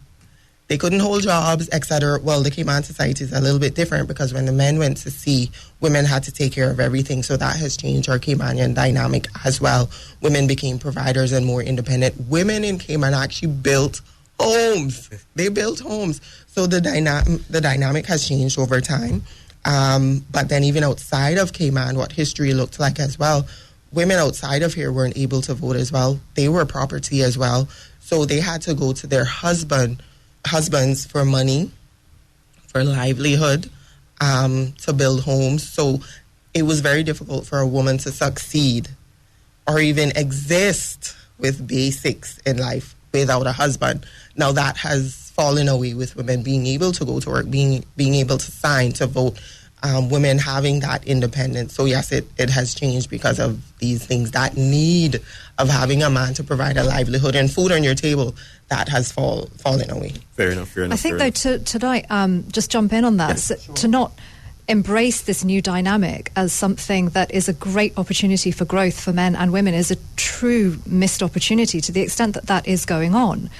They couldn't hold jobs, etc. Well, the Cayman society is a little bit different because when the men went to sea, women had to take care of everything. So that has changed our Caymanian dynamic as well. Women became providers and more independent. Women in Cayman actually built homes. They built homes. So the dynamic has changed over time. But then even outside of Cayman, what history looked like as well, women outside of here weren't able to vote as well. They were property as well. So they had to go to their husbands for money, for livelihood, to build homes. So it was very difficult for a woman to succeed or even exist with basics in life without a husband. Now that has fallen away with women being able to go to work, being able to sign, to vote, women having that independence. So yes, it has changed because of these things. That need of having a man to provide a livelihood and food on your table, that has fallen away. Fair enough. I think though tonight, just jump in on that, Yes. to not embrace this new dynamic as something that is a great opportunity for growth for men and women is a true missed opportunity to the extent that that is going on.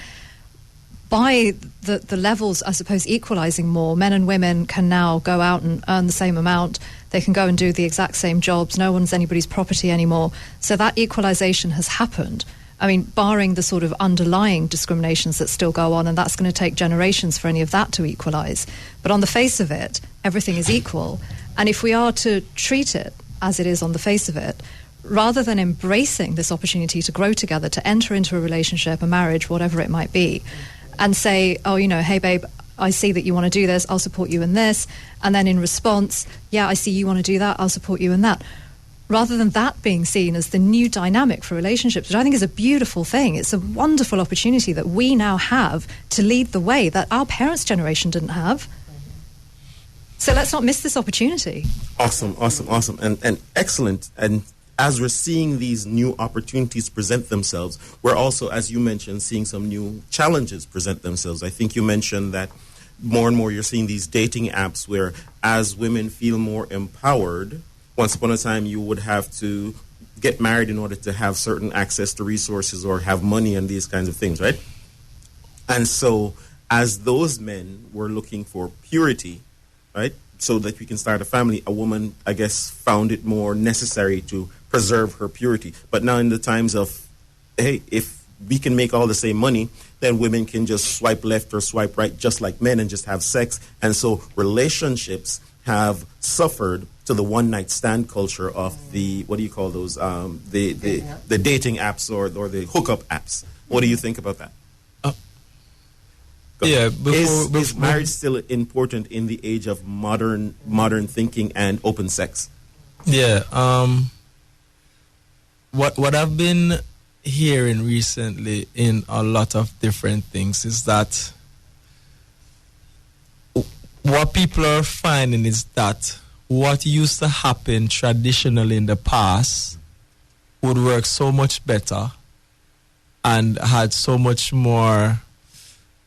By the levels, I suppose, equalising more, men and women can now go out and earn the same amount. They can go and do the exact same jobs. No one's anybody's property anymore. So that equalisation has happened. I mean, barring the sort of underlying discriminations that still go on, and that's going to take generations for any of that to equalise. But on the face of it, everything is equal. And if we are to treat it as it is on the face of it, rather than embracing this opportunity to grow together, to enter into a relationship, a marriage, whatever it might be, and say, oh, you know, hey, babe, I see that you want to do this, I'll support you in this. And then in response, yeah, I see you want to do that, I'll support you in that. Rather than that being seen as the new dynamic for relationships, which I think is a beautiful thing. It's a wonderful opportunity that we now have to lead the way that our parents' generation didn't have. So let's not miss this opportunity. Awesome. And excellent. And as we're seeing these new opportunities present themselves, we're also, as you mentioned, seeing some new challenges present themselves. I think you mentioned that more and more you're seeing these dating apps where as women feel more empowered, once upon a time you would have to get married in order to have certain access to resources or have money and these kinds of things, right? And so as those men were looking for purity, right, so that we can start a family, a woman, I guess, found it more necessary to preserve her purity. But now in the times of, hey, if we can make all the same money, then women can just swipe left or swipe right just like men and just have sex. And so relationships have suffered to the one-night stand culture of the, what do you call those, the dating apps or the hookup apps. What do you think about that? Yeah, is marriage still important in the age of modern thinking and open sex? Yeah. What I've been hearing recently in a lot of different things is that what people are finding is that what used to happen traditionally in the past would work so much better and had so much more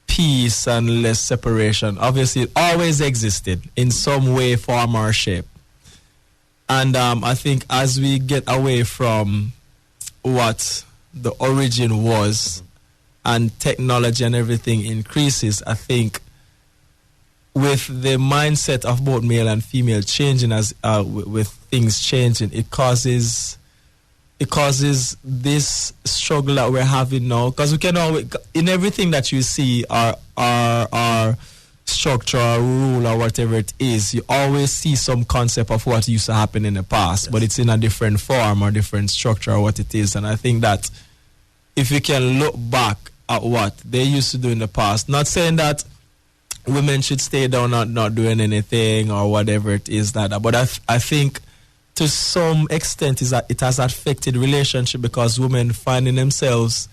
peace and less separation. Obviously, it always existed in some way, form, or shape. And I think as we get away from what the origin was and technology and everything increases, I think with the mindset of both male and female changing, as with things changing, it causes this struggle that we're having now. Because we can always, in everything that you see, our structure, or rule, or whatever it is, you always see some concept of what used to happen in the past, yes, but it's in a different form or different structure or what it is. And I think that if we can look back at what they used to do in the past, not saying that women should stay down not doing anything or whatever it is that, but I think to some extent is that it has affected relationship because women finding themselves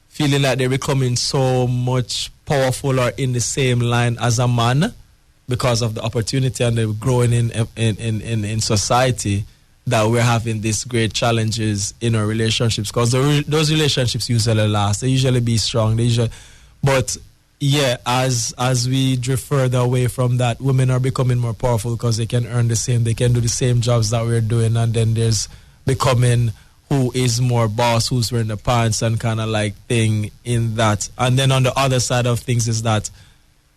feeling like they're becoming so much powerful or in the same line as a man because of the opportunity and they're growing in society, that we're having these great challenges in our relationships, because those relationships usually last. They usually be strong. But yeah, as we drift further away from that, women are becoming more powerful because they can earn the same, they can do the same jobs that we're doing, and then there's becoming who is more boss, who's wearing the pants and kind of like thing in that. And then on the other side of things is that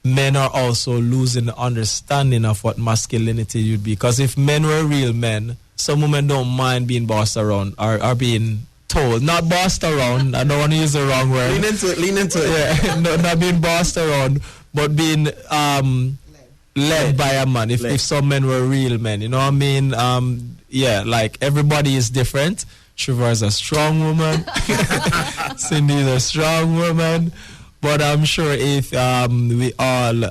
men are also losing the understanding of what masculinity would be. Because if men were real men, some women don't mind being bossed around or being told, not bossed around, I don't want to use the wrong word. Lean into it. Yeah, not being bossed around, but being led by a man. If some men were real men, you know what I mean? Yeah, like everybody is different. Shiva is a strong woman. Cindy is a strong woman. But I'm sure if we all,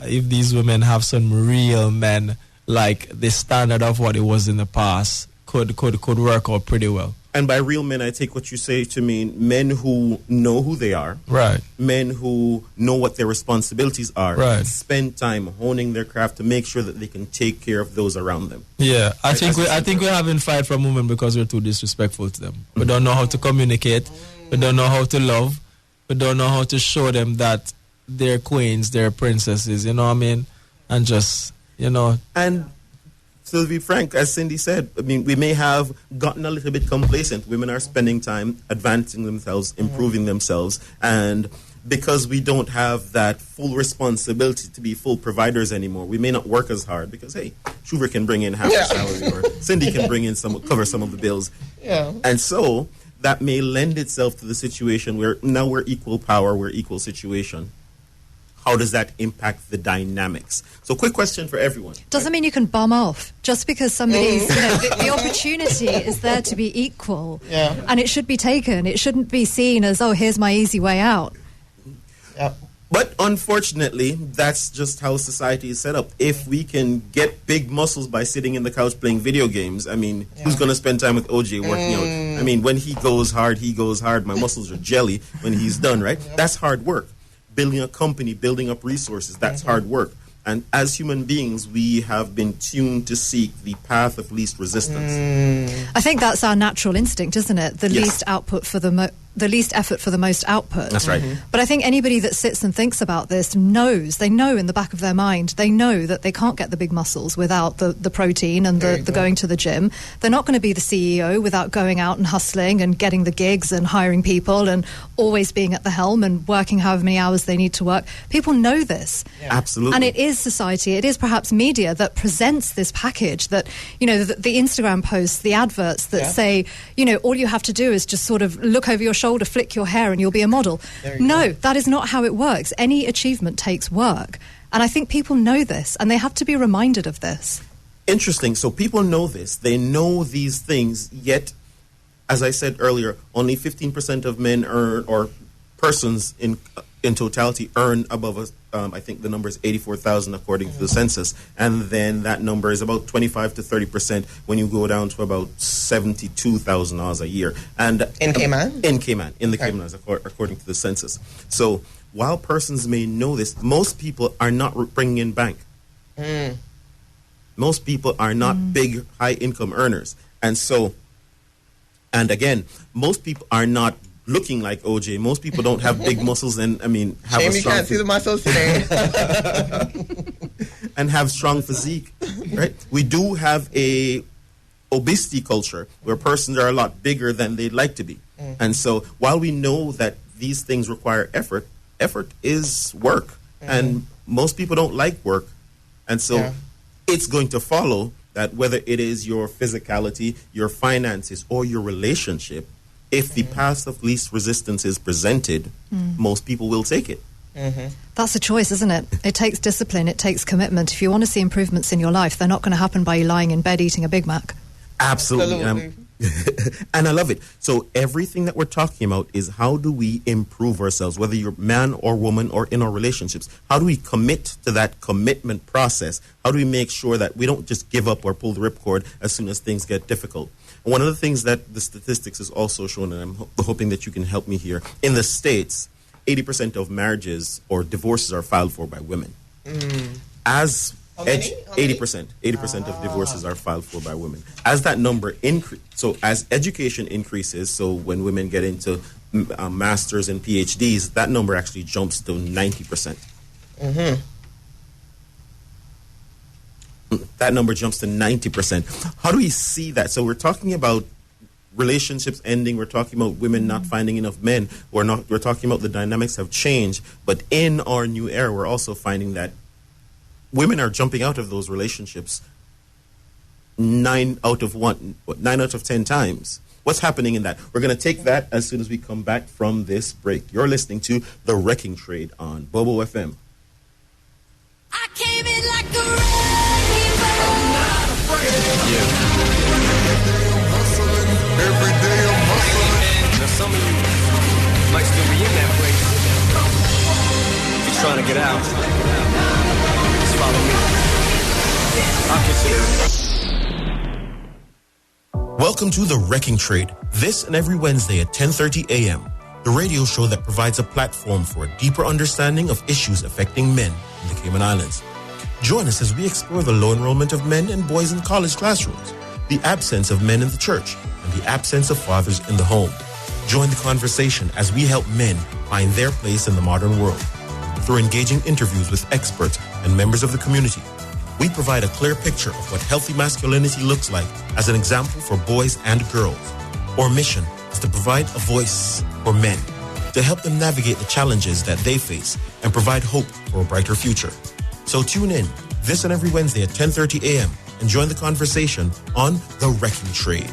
if these women have some real men, like the standard of what it was in the past, could work out pretty well. And by real men, I take what you say to mean men who know who they are. Right. Men who know what their responsibilities are. Right. Spend time honing their craft to make sure that they can take care of those around them. Yeah, I think we're having fight from women because we're too disrespectful to them. Mm-hmm. We don't know how to communicate. We don't know how to love. We don't know how to show them that they're queens, they're princesses, you know what I mean? And just, you know. And so to be frank, as Cindy said, I mean, we may have gotten a little bit complacent. Women are spending time advancing themselves, improving themselves, and because we don't have that full responsibility to be full providers anymore, we may not work as hard because, hey, Shuver can bring in half the salary or Cindy can bring in cover some of the bills. Yeah. And so that may lend itself to the situation where now we're equal power, we're equal situation. How does that impact the dynamics? So quick question for everyone. Doesn't mean you can bum off just because somebody's, the opportunity is there to be equal. Yeah. And it should be taken. It shouldn't be seen as, oh, here's my easy way out. Yep. But unfortunately, that's just how society is set up. If we can get big muscles by sitting in the couch playing video games, I mean, who's going to spend time with OJ working out? I mean, when he goes hard, he goes hard. My muscles are jelly when he's done, right? That's hard work. Building a company, building up resources, that's hard work. And as human beings, we have been tuned to seek the path of least resistance. I think that's our natural instinct, isn't it? The Yes. least output for the least effort for the most output. That's right. But I think anybody that sits and thinks about this knows, they know in the back of their mind, they know that they can't get the big muscles without the protein and the going to the gym. They're not going to be the CEO without going out and hustling and getting the gigs and hiring people and always being at the helm and working however many hours they need to work. People know this. Absolutely. And it is society, it is perhaps media that presents this package that, you know, the Instagram posts, the adverts that say, you know, all you have to do is just sort of look over your shoulder, flick your hair and you'll be a model. No, that is not how it works. Any achievement takes work. And I think people know this and they have to be reminded of this. Interesting. So people know this. They know these things, yet, as I said earlier, only 15% of men earn, or persons in totality earn above, I think the number is 84,000 according to the census. And then that number is about 25 to 30% when you go down to about $72,000 a year. And In Cayman? In Cayman, in the Caymans, according to the census. So while persons may know this, most people are not bringing in bank. Most people are not big, high-income earners. And so, and again, most people are not looking like OJ. Most people don't have big muscles and, I mean, have Shame a you strong can't see the muscles today. and have strong physique, right? We do have a obesity culture where persons are a lot bigger than they'd like to be. And so while we know that these things require effort, effort is work. And most people don't like work. And so it's going to follow that whether it is your physicality, your finances, or your relationship, if the path of least resistance is presented, most people will take it. That's a choice, isn't it? It takes discipline, it takes commitment. If you want to see improvements in your life, they're not going to happen by you lying in bed eating a Big Mac. Absolutely. And I love it. So everything that we're talking about is how do we improve ourselves, whether you're man or woman or in our relationships. How do we commit to that commitment process? How do we make sure that we don't just give up or pull the ripcord as soon as things get difficult? And one of the things that the statistics is also shown, and I'm hoping that you can help me here, in the States, 80% of marriages or divorces are filed for by women. As How many? 80% of divorces are filed for by women. As that number so as education increases, so when women get into masters and PhDs, that number actually jumps to 90%. That number jumps to 90%. How do we see that? So we're talking about relationships ending. We're talking about women not finding enough men. We're talking about the dynamics have changed. But in our new era, we're also finding that women are jumping out of those relationships 9 out of 10 times. What's happening in that? We're going to take that as soon as we come back from this break. You're listening to The Wrecking Trade on Bobo FM. I came in like a wrecking ball. Every day I'm hustling. Now some of you might still be in that place. If you're trying to get out, just follow me. I'll consider it. Welcome to The Wrecking Trade. This and every Wednesday at 10:30 a.m. The radio show that provides a platform for a deeper understanding of issues affecting men in the Cayman Islands. Join us as we explore the low enrollment of men and boys in college classrooms, the absence of men in the church, and the absence of fathers in the home. Join the conversation as we help men find their place in the modern world. Through engaging interviews with experts and members of the community, we provide a clear picture of what healthy masculinity looks like as an example for boys and girls. Our mission is to provide a voice for men, to help them navigate the challenges that they face and provide hope for a brighter future. So tune in this and every Wednesday at 10:30 a.m. and join the conversation on The Wrecking Trade.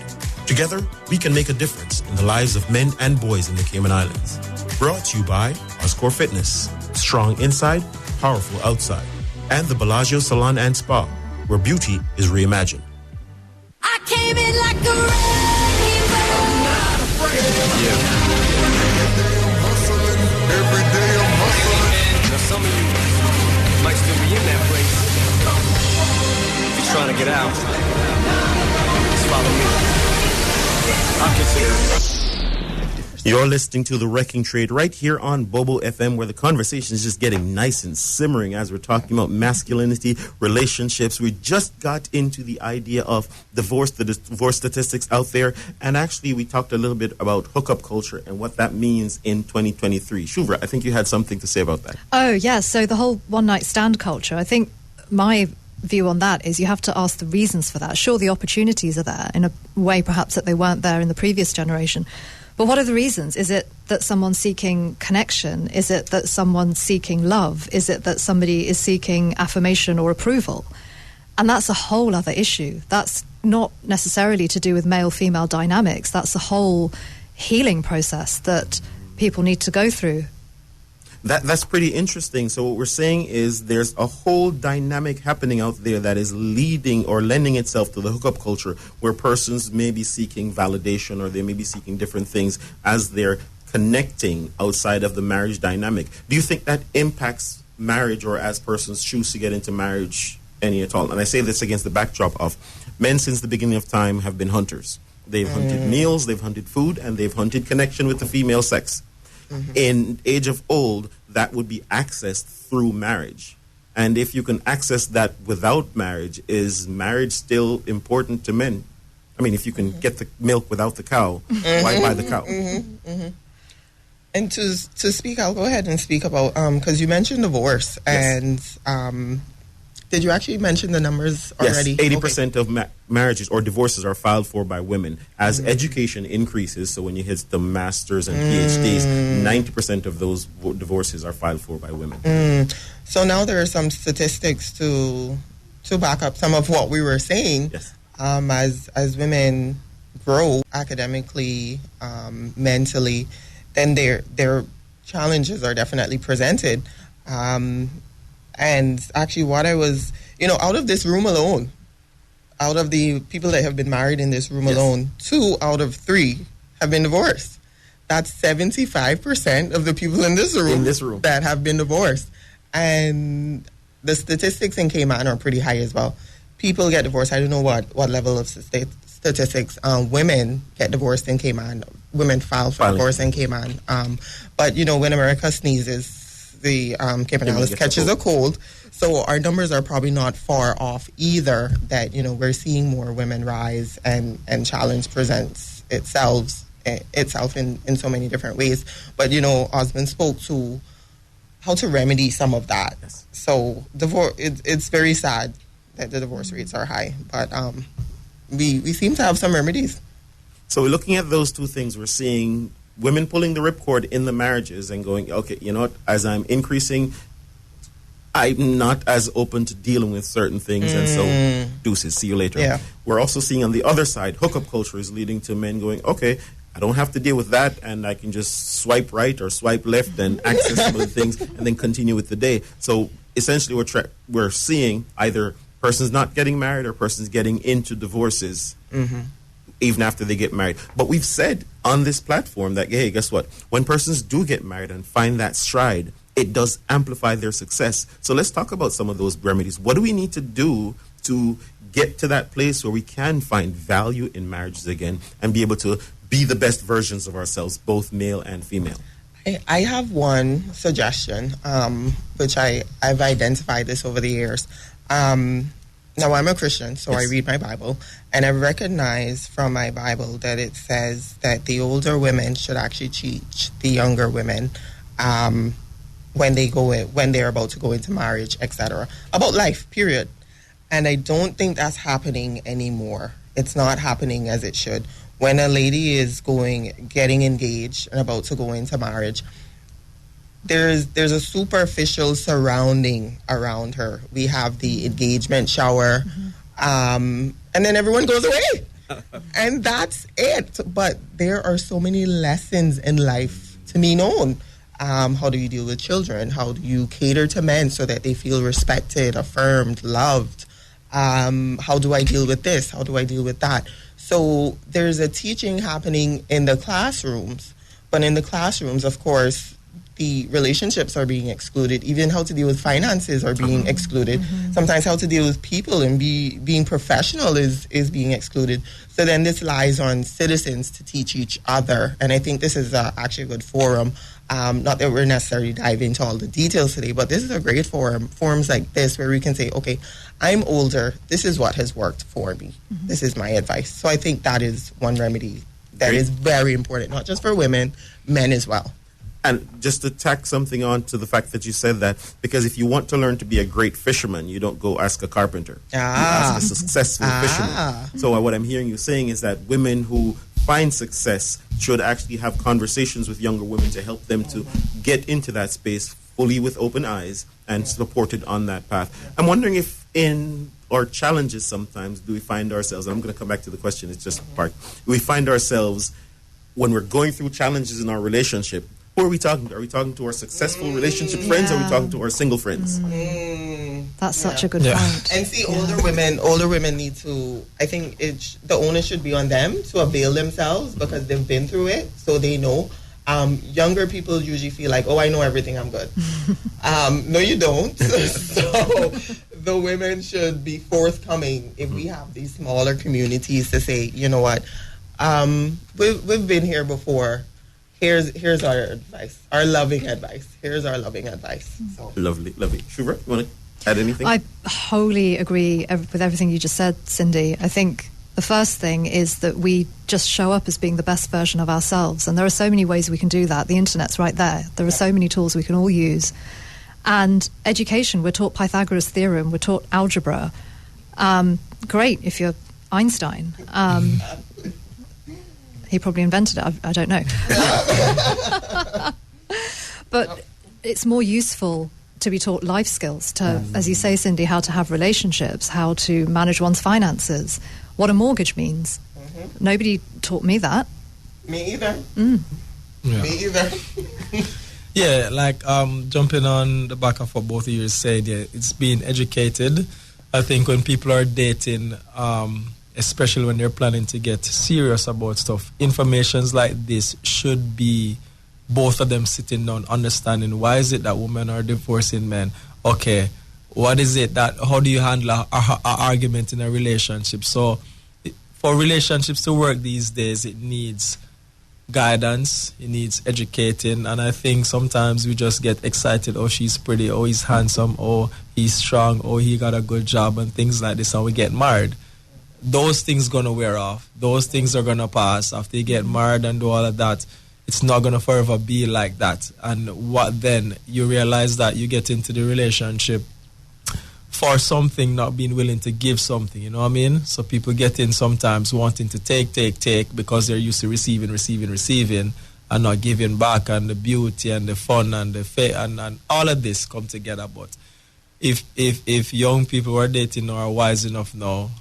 Together, we can make a difference in the lives of men and boys in the Cayman Islands. Brought to you by Oscore Fitness, strong inside, powerful outside, and the Bellagio Salon and Spa, where beauty is reimagined. I came in like a wrecking ball. Every day I'm hustling. Now some of you might still be in that place. If you're trying to get out, just follow me. I'll consider it. You're listening to The Wrecking Trade right here on Bobo FM, where the conversation is just getting nice and simmering as we're talking about masculinity, relationships. We just got into the idea of divorce, the divorce statistics out there, and actually we talked a little bit about hookup culture and what that means in 2023. Shuvra, I think you had something to say about that. Oh, yeah. So the whole one-night stand culture, I think my view on that is you have to ask the reasons for that. Sure, the opportunities are there in a way perhaps that they weren't there in the previous generation. But what are the reasons? Is it that someone's seeking connection? Is it that someone's seeking love? Is it that somebody is seeking affirmation or approval? And that's a whole other issue. That's not necessarily to do with male-female dynamics. That's a whole healing process that people need to go through. That's pretty interesting. So what we're saying is there's a whole dynamic happening out there that is leading or lending itself to the hookup culture, where persons may be seeking validation or they may be seeking different things as they're connecting outside of the marriage dynamic. Do you think that impacts marriage, or as persons choose to get into marriage any at all? And I say this against the backdrop of men since the beginning of time have been hunters. They've hunted meals, they've hunted food, and they've hunted connection with the female sex. In age of old, that would be accessed through marriage. And if you can access that without marriage, is marriage still important to men? I mean, if you can get the milk without the cow, why buy the cow? And to speak, I'll go ahead and speak about, because you mentioned divorce, Yes. and did you actually mention the numbers already? Yes, 80% of marriages or divorces are filed for by women. As education increases, so when you hit the masters and PhDs, 90% of those divorces are filed for by women. So now there are some statistics to back up some of what we were saying. Yes. As women grow academically, mentally, then their challenges are definitely presented. And actually what I was, out of this room alone, out of the people that have been married in this room alone, 2 out of 3 have been divorced. That's 75% of the people in this room that have been divorced. And the statistics in Cayman are pretty high as well. People get divorced. I don't know what level of statistics. Women get divorced in Cayman. Women file for divorce in Cayman. But, when America sneezes, the Cayman Islands catches a cold. So our numbers are probably not far off either, that, we're seeing more women rise and challenge presents itself in so many different ways. But, Osmond spoke to how to remedy some of that. Yes. So divorce, it's very sad that the divorce rates are high, but we seem to have some remedies. So we're looking at those two things. We're seeing women pulling the ripcord in the marriages and going, okay, you know what, as I'm increasing, I'm not as open to dealing with certain things, and so deuces, see you later. Yeah. We're also seeing on the other side, hookup culture is leading to men going, okay, I don't have to deal with that, and I can just swipe right or swipe left and access some of the things and then continue with the day. So essentially we're seeing either persons not getting married or persons getting into divorces even after they get married. But we've said on this platform that, hey, guess what? When persons do get married and find that stride, it does amplify their success. So let's talk about some of those remedies. What do we need to do to get to that place where we can find value in marriages again and be able to be the best versions of ourselves, both male and female? I have one suggestion, which I've identified this over the years. Now, I'm a Christian, so I read my Bible, and I recognize from my Bible that it says that the older women should actually teach the younger women when they're about to go into marriage, etc., about life, period. And I don't think that's happening anymore. It's not happening as it should. When a lady is getting engaged and about to go into marriage, there's a superficial surrounding around her. We have the engagement shower, and then everyone goes away. And that's it. But there are so many lessons in life to be known. How do you deal with children? How do you cater to men so that they feel respected, affirmed, loved? How do I deal with this? How do I deal with that? So there's a teaching happening in the classrooms. But in the classrooms, of course, healthy relationships are being excluded. Even how to deal with finances are being excluded. Sometimes how to deal with people and being professional is being excluded. So then this lies on citizens to teach each other. And I think this is actually a good forum. Not that we're necessarily dive into all the details today, but this is a great forum. Forums like this where we can say, okay, I'm older. This is what has worked for me. This is my advice. So I think that is one remedy that is very important, not just for women, men as well. And just to tack something on to the fact that you said that, because if you want to learn to be a great fisherman, you don't go ask a carpenter. You ask a successful fisherman. So what I'm hearing you saying is that women who find success should actually have conversations with younger women to help them to get into that space fully with open eyes and supported on that path. I'm wondering if in our challenges sometimes do we find ourselves, and I'm going to come back to the question, it's just part, we find ourselves when we're going through challenges in our relationship, who are we talking to? Are we talking to our successful relationship friends or are we talking to our single friends? That's such a good point. And see, older women need to, I think the onus should be on them to avail themselves because they've been through it, so they know. Younger people usually feel like, oh, I know everything, I'm good. No, you don't. So the women should be forthcoming if we have these smaller communities to say, you know what, we've been here before. Here's our advice, our loving advice. Here's our loving advice. So. Lovely. Shubhra, you want to add anything? I wholly agree with everything you just said, Cindy. I think the first thing is that we just show up as being the best version of ourselves. And there are so many ways we can do that. The internet's right there. There are so many tools we can all use. And education, we're taught Pythagoras' theorem, we're taught algebra. Great if you're Einstein. He probably invented it, I don't know. But it's more useful to be taught life skills, to, as you say, Cindy, how to have relationships, how to manage one's finances, what a mortgage means. Nobody taught me that. Me either. Yeah. Me either. Yeah, like jumping on the back of what both of you said, it's being educated. I think when people are dating, especially when they're planning to get serious about stuff, informations like this should be both of them sitting down, understanding why is it that women are divorcing men. Okay, what is it that, how do you handle an argument in a relationship? So for relationships to work these days, it needs guidance, it needs educating, and I think sometimes we just get excited, oh, she's pretty, oh, he's handsome, oh, he's strong, oh, he got a good job, and things like this, and we get married. Those things gonna wear off. Those things are gonna pass. After you get married and do all of that, it's not gonna forever be like that. And what then? You realize that you get into the relationship for something, not being willing to give something, you know what I mean? So people get in sometimes wanting to take because they're used to receiving and not giving back, and the beauty and the fun and the and all of this come together. But if young people who are dating now are wise enough now,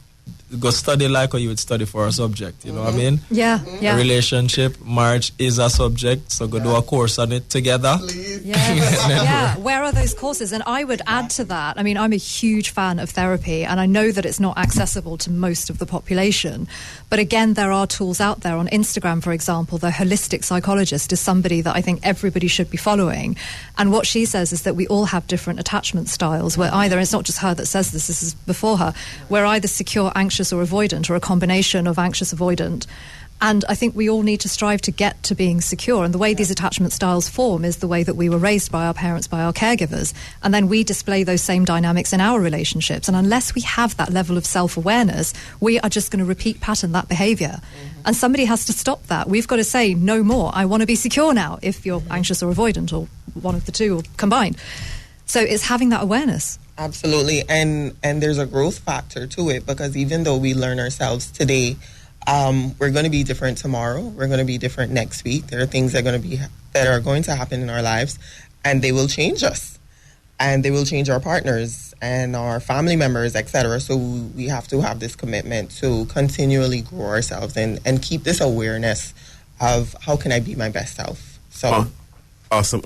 go study like how you would study for a subject, you know what I mean? Yeah. A relationship, marriage is a subject, so go do a course on it together. Yeah, where are those courses? And I would add to that, I mean, I'm a huge fan of therapy, and I know that it's not accessible to most of the population. But again, there are tools out there. On Instagram, for example, the holistic psychologist is somebody that I think everybody should be following. And what she says is that we all have different attachment styles. We're either, it's not just her that says this is before her, we're either secure, anxious or avoidant, or a combination of anxious, avoidant. And I think we all need to strive to get to being secure. And the way these attachment styles form is the way that we were raised by our parents, by our caregivers. And then we display those same dynamics in our relationships. And unless we have that level of self-awareness, we are just going to repeat pattern that behavior. And somebody has to stop that. We've got to say, no more. I want to be secure now, if you're anxious or avoidant, or one of the two, or combined. So it's having that awareness. Absolutely. And there's a growth factor to it, because even though we learn ourselves today, we're going to be different tomorrow. We're going to be different next week. There are things that are going to happen in our lives, and they will change us, and they will change our partners and our family members, etc. So we have to have this commitment to continually grow ourselves and keep this awareness of how can I be my best self. So. Awesome.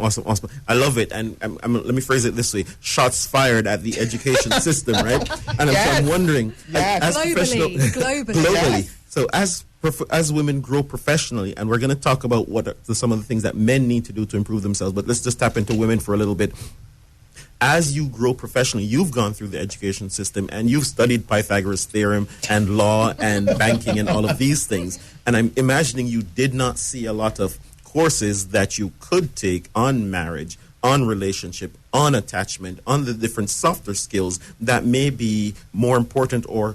I love it. And let me phrase it this way. Shots fired at the education system, right? And I'm wondering, as globally. Yes. So as as women grow professionally, and we're going to talk about what are some of the things that men need to do to improve themselves, but let's just tap into women for a little bit. As you grow professionally, you've gone through the education system and you've studied Pythagoras' theorem and law and banking and all of these things. And I'm imagining you did not see a lot of courses that you could take on marriage, on relationship, on attachment, on the different softer skills that may be more important or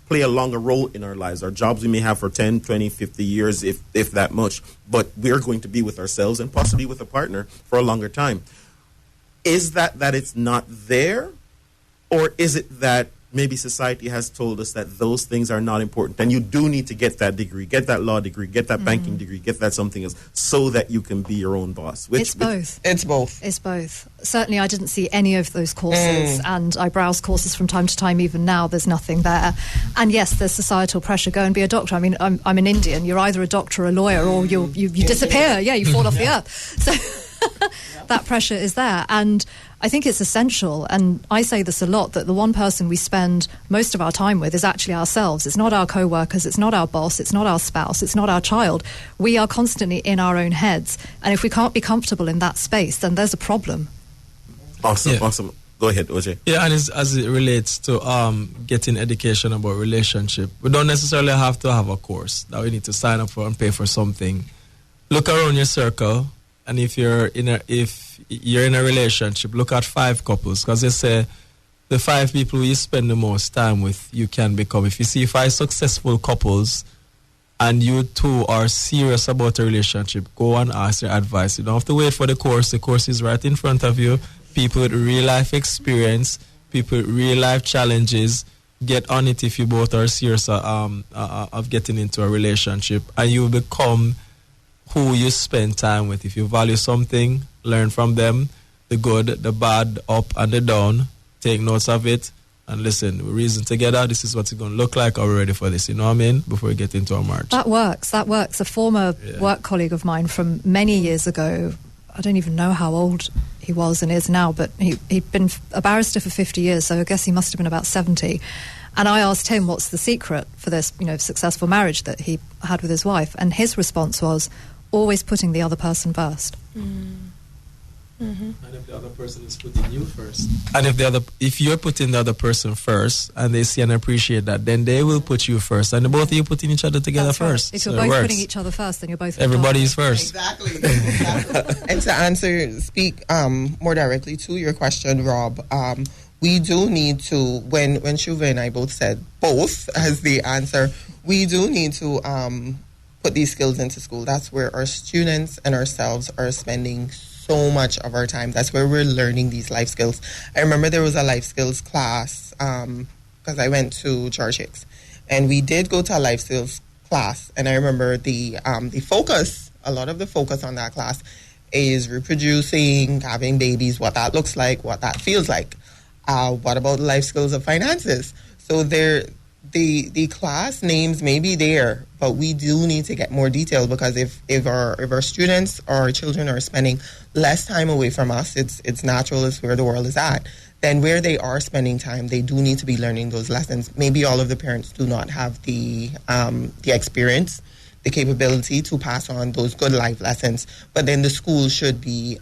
play a longer role in our lives. Our jobs we may have for 10, 20, 50 years, if that much, but we're going to be with ourselves and possibly with a partner for a longer time. Is that it's not there, or is it that maybe society has told us that those things are not important and you do need to get that degree, get that law degree, get that banking degree, get that something else so that you can be your own boss? It's both. It's both. It's both. Certainly I didn't see any of those courses and I browse courses from time to time. Even now there's nothing there. And yes, there's societal pressure. Go and be a doctor. I mean, I'm an Indian. You're either a doctor or a lawyer or you disappear. Yeah, you fall off the earth. So that pressure is there. And I think it's essential, and I say this a lot, that the one person we spend most of our time with is actually ourselves. It's not our co-workers, it's not our boss, it's not our spouse, it's not our child. We are constantly in our own heads. And if we can't be comfortable in that space, then there's a problem. Awesome. Go ahead, OJ. Yeah, and as it relates to getting education about relationship, we don't necessarily have to have a course that we need to sign up for and pay for something. Look around your circle, and if you're in a relationship, look at 5 couples, because they say the 5 people you spend the most time with, you can become. If you see 5 successful couples and you two are serious about a relationship, go and ask their advice. You don't have to wait for the course. The course is right in front of you. People with real life experience, people with real life challenges, get on it if you both are serious of getting into a relationship, and you become who you spend time with. If you value something, learn from them, the good, the bad, up and the down. Take notes of it and listen. We reason together. This is what it's going to look like. Are we ready for this? You know what I mean? Before we get into our march. That works. A former work colleague of mine from many years ago, I don't even know how old he was and is now, but he'd been a barrister for 50 years, so I guess he must have been about 70. And I asked him what's the secret for this, successful marriage that he had with his wife. And his response was, always putting the other person first. And if the other person is putting you first, and if you're putting the other person first, and they see and appreciate that, then they will put you first, and both of you putting each other together first. If you're both putting each other first, then you're both. Everybody's first. Exactly. And to speak more directly to your question, Rob, we do need to. When Shuva and I both said both as the answer, we do need to put these skills into school. That's where our students and ourselves are spending so much of our time. That's where we're learning these life skills. I remember there was a life skills class because I went to George Hicks, and we did go to a life skills class. And I remember the focus, a lot of the focus on that class is reproducing, having babies, what that looks like, what that feels like. What about the life skills of finances? So the class names may be there, but we do need to get more detail, because if our students or our children are spending less time away from us, it's natural, it's where the world is at. Then where they are spending time, they do need to be learning those lessons. Maybe all of the parents do not have the experience, the capability to pass on those good life lessons, but then the school should be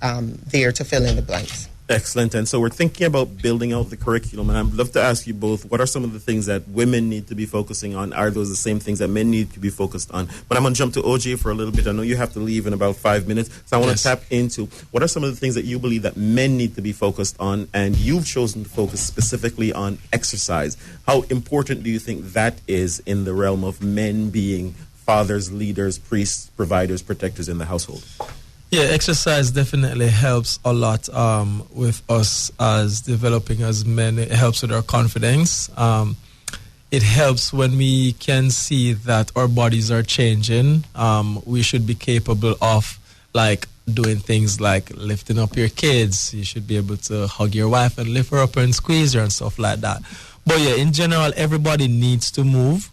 there to fill in the blanks. Excellent. And so we're thinking about building out the curriculum, and I'd love to ask you both, what are some of the things that women need to be focusing on? Are those the same things that men need to be focused on? But I'm going to jump to OJ for a little bit. I know you have to leave in about 5 minutes, so I want to tap into what are some of the things that you believe that men need to be focused on, and you've chosen to focus specifically on exercise. How important do you think that is in the realm of men being fathers, leaders, priests, providers, protectors in the household? Yeah, exercise definitely helps a lot with us as developing as men. It helps with our confidence. It helps when we can see that our bodies are changing. We should be capable of doing things like lifting up your kids. You should be able to hug your wife and lift her up and squeeze her and stuff like that. But yeah, in general, everybody needs to move.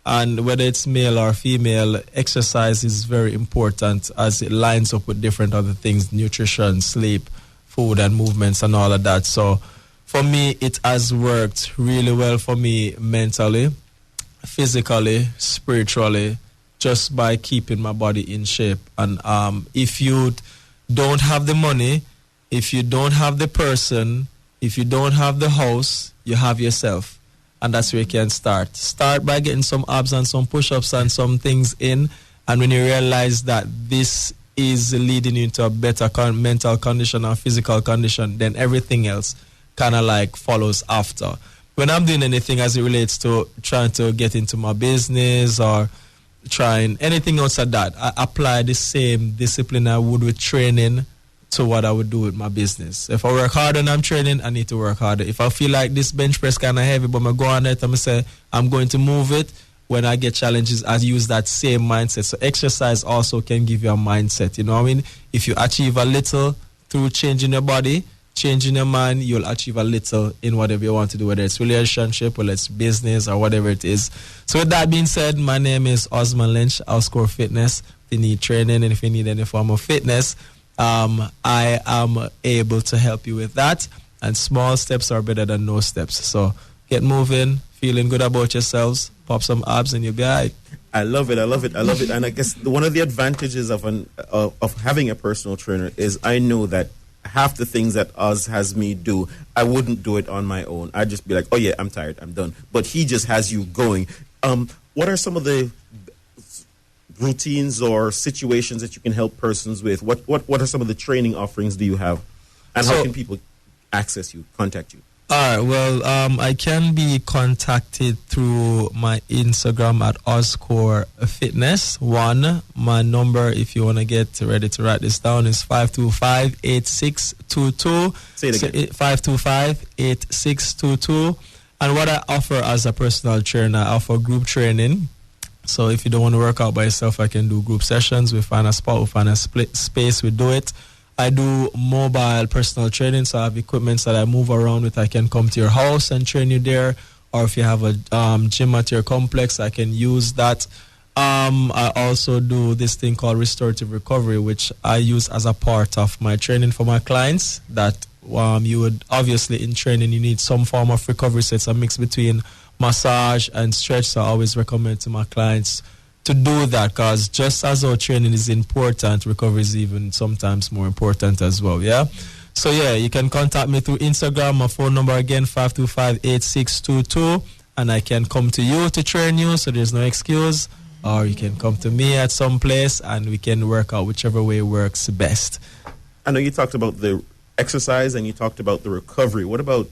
And whether it's male or female, exercise is very important as it lines up with different other things, nutrition, sleep, food, and movements and all of that. So for me, it has worked really well for me mentally. physically, spiritually, just by keeping my body in shape. And if you don't have the money, if you don't have the person, if you don't have the house, you have yourself. And that's where you can start. Start by getting some abs and some push-ups and some things in. And when you realize that this is leading you into a better mental condition or physical condition, then everything else kind of like follows after. When I'm doing anything as it relates to trying to get into my business or trying anything outside that, I apply the same discipline I would with training to what I would do with my business. If I work hard and I'm training, I need to work harder. If I feel like this bench press kind of heavy, but I go on it, I'm going to say, I'm going to move it. When I get challenges, I use that same mindset. So exercise also can give you a mindset. You know what I mean? If you achieve a little through changing your body, changing your mind, you'll achieve a little in whatever you want to do, whether it's relationship, whether it's business, or whatever it is. So with that being said, my name is Osman Lynch, Outscore Fitness. If you need training and if you need any form of fitness, I am able to help you with that. And small steps are better than no steps. So get moving, feeling good about yourselves, pop some abs and you'll be all right. I love it. And I guess one of the advantages of having a personal trainer is I know that half the things that Oz has me do, I wouldn't do it on my own. I'd just be like, oh yeah, I'm tired, I'm done. But he just has you going. What are some of the routines or situations that you can help persons with? What are some of the training offerings do you have? And how can people access you, contact you? All right, well, I can be contacted through my Instagram at Oscore Fitness. My number, if you want to get ready to write this down, is 525-8622. Say it again. 525-8622. And what I offer as a personal trainer, I offer group training. So if you don't want to work out by yourself, I can do group sessions. We find a spot, we find a split space, we do it. I do mobile personal training, so I have equipment that I move around with. I can come to your house and train you there, or if you have a gym at your complex, I can use that. I also do this thing called restorative recovery, which I use as a part of my training for my clients. That you would obviously in training you need some form of recovery, so it's a mix between massage and stretch. So I always recommend to my clients to do that, because just as our training is important, recovery is even sometimes more important as well. Yeah. So yeah, you can contact me through Instagram. My phone number again, 525-8622, and I can come to you to train you, so there's no excuse. Or you can come to me at some place and we can work out whichever way works best. I know you talked about the exercise and you talked about the recovery. What about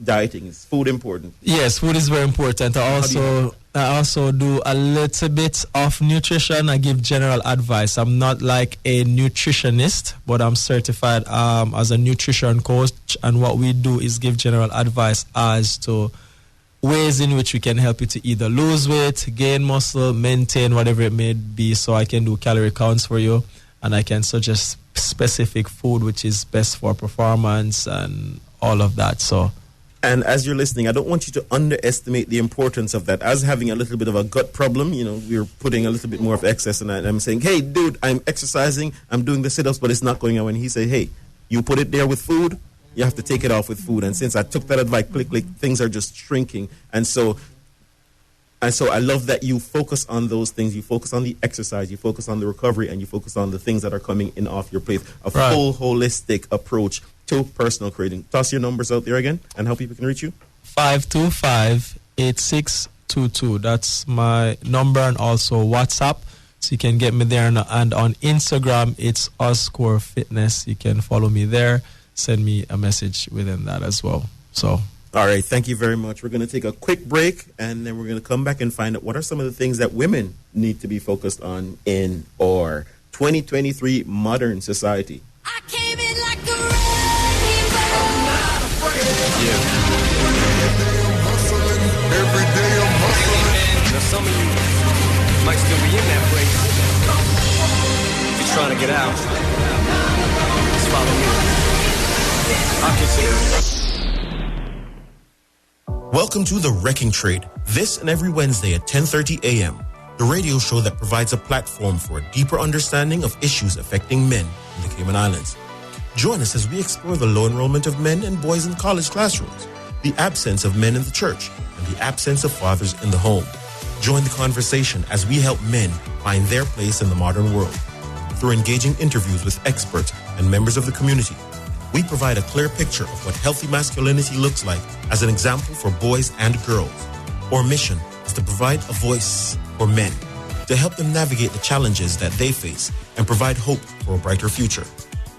dieting? Is food important? Yes, food is very important. I also do a little bit of nutrition. I give general advice. I'm not like a nutritionist, but I'm certified as a nutrition coach. And what we do is give general advice as to ways in which we can help you to either lose weight, gain muscle, maintain, whatever it may be. So I can do calorie counts for you, and I can suggest specific food which is best for performance and all of that. So. And as you're listening, I don't want you to underestimate the importance of that. As having a little bit of a gut problem, we're putting a little bit more of excess, and I'm saying, hey, dude, I'm exercising, I'm doing the sit-ups, but it's not going on. And he said, hey, you put it there with food, you have to take it off with food. And since I took that advice, click, things are just shrinking. And so I love that you focus on those things. You focus on the exercise, you focus on the recovery, and you focus on the things that are coming in off your plate. Full holistic approach to personal training. Toss your numbers out there again and how people can reach you. 525-8622. That's my number, and also WhatsApp. So you can get me there. And on Instagram, it's Oscore Fitness. You can follow me there. Send me a message within that as well. So. All right. Thank you very much. We're going to take a quick break, and then we're going to come back and find out what are some of the things that women need to be focused on in our 2023 modern society. I came in like a rainbow. I'm not afraid. Yeah. Every day I'm hustling. Now some of you might still be in that place. If you're trying to get out, just follow me. I'll consider it. Welcome to The Wrecking Trade. This and every Wednesday at 10:30 a.m., the radio show that provides a platform for a deeper understanding of issues affecting men in the Cayman Islands. Join us as we explore the low enrollment of men and boys in college classrooms, the absence of men in the church, and the absence of fathers in the home. Join the conversation as we help men find their place in the modern world. Through engaging interviews with experts and members of the community, we provide a clear picture of what healthy masculinity looks like as an example for boys and girls. Our mission is to provide a voice for men, to help them navigate the challenges that they face and provide hope for a brighter future.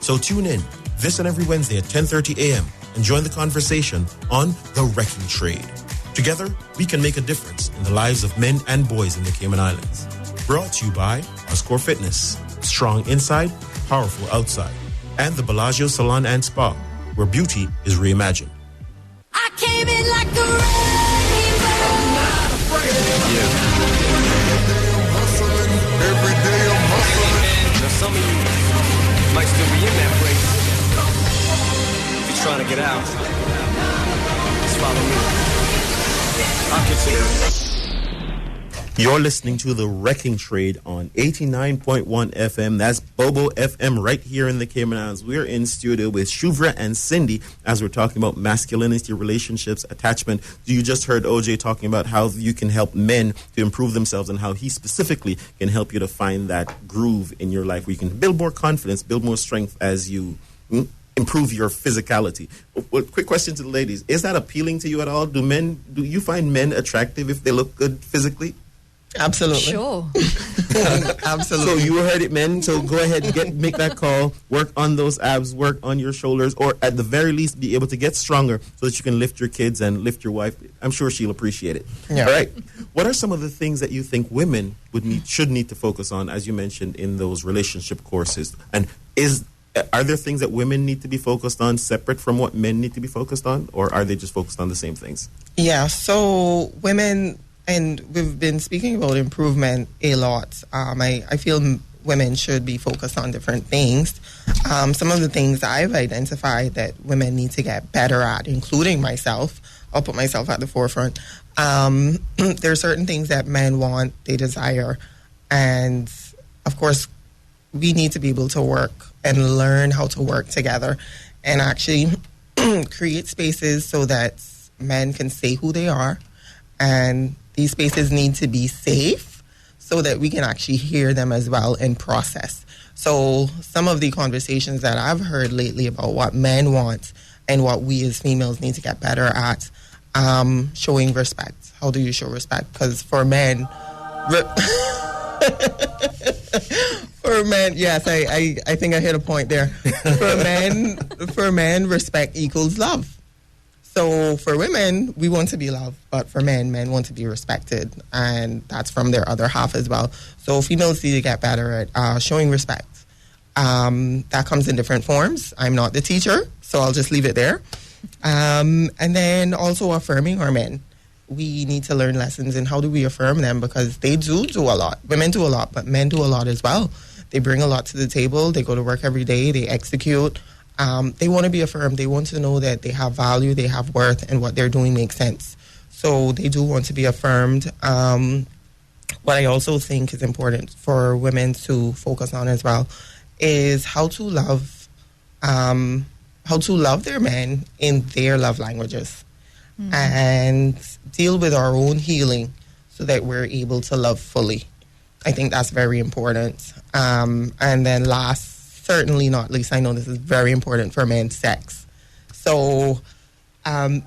So tune in this and every Wednesday at 10:30 a.m. and join the conversation on The Wrecking Trade. Together, we can make a difference in the lives of men and boys in the Cayman Islands. Brought to you by Oscore Fitness, strong inside, powerful outside, and the Bellagio Salon and Spa, where beauty is reimagined. I came in like a rainbow. Every day I'm hustling. Now some of you might still be in that place. If you're trying to get out, just follow me. I'll get you there. You're listening to The Wrecking Trade on 89.1 FM. That's Bobo FM right here in the Cayman Islands. We're in studio with Shuvra and Cindy as we're talking about masculinity, relationships, attachment. You just heard OJ talking about how you can help men to improve themselves and how he specifically can help you to find that groove in your life where you can build more confidence, build more strength as you improve your physicality. Well, quick question to the ladies. Is that appealing to you at all? Do you find men attractive if they look good physically? Absolutely. Sure. Absolutely. So you heard it, men. So go ahead and make that call. Work on those abs. Work on your shoulders, or at the very least, be able to get stronger so that you can lift your kids and lift your wife. I'm sure she'll appreciate it. Yeah. All right. What are some of the things that you think women should need to focus on, as you mentioned in those relationship courses? And are there things that women need to be focused on separate from what men need to be focused on, or are they just focused on the same things? Yeah. So women. And we've been speaking about improvement a lot. I feel women should be focused on different things. Some of the things I've identified that women need to get better at, including myself, I'll put myself at the forefront. There are certain things that men want, they desire. And, of course, we need to be able to work and learn how to work together and actually create spaces so that men can say who they are, and these spaces need to be safe so that we can actually hear them as well and process. So some of the conversations that I've heard lately about what men want and what we as females need to get better at, showing respect. How do you show respect? Because for men, yes, I think I hit a point there. For men, respect equals love. So for women, we want to be loved, but for men want to be respected, and that's from their other half as well. So females need to get better at showing respect. That comes in different forms. I'm not the teacher, so I'll just leave it there. And then also affirming our men. We need to learn lessons in how do we affirm them, because they do a lot. Women do a lot, but men do a lot as well. They bring a lot to the table. They go to work every day. They execute. They want to be affirmed. They want to know that they have value, they have worth, and what they're doing makes sense. So they do want to be affirmed. What I also think is important for women to focus on as well is how to love their men in their love languages, and deal with our own healing so that we're able to love fully. I think that's very important. And then last, certainly not least, I know this is very important for men, sex. So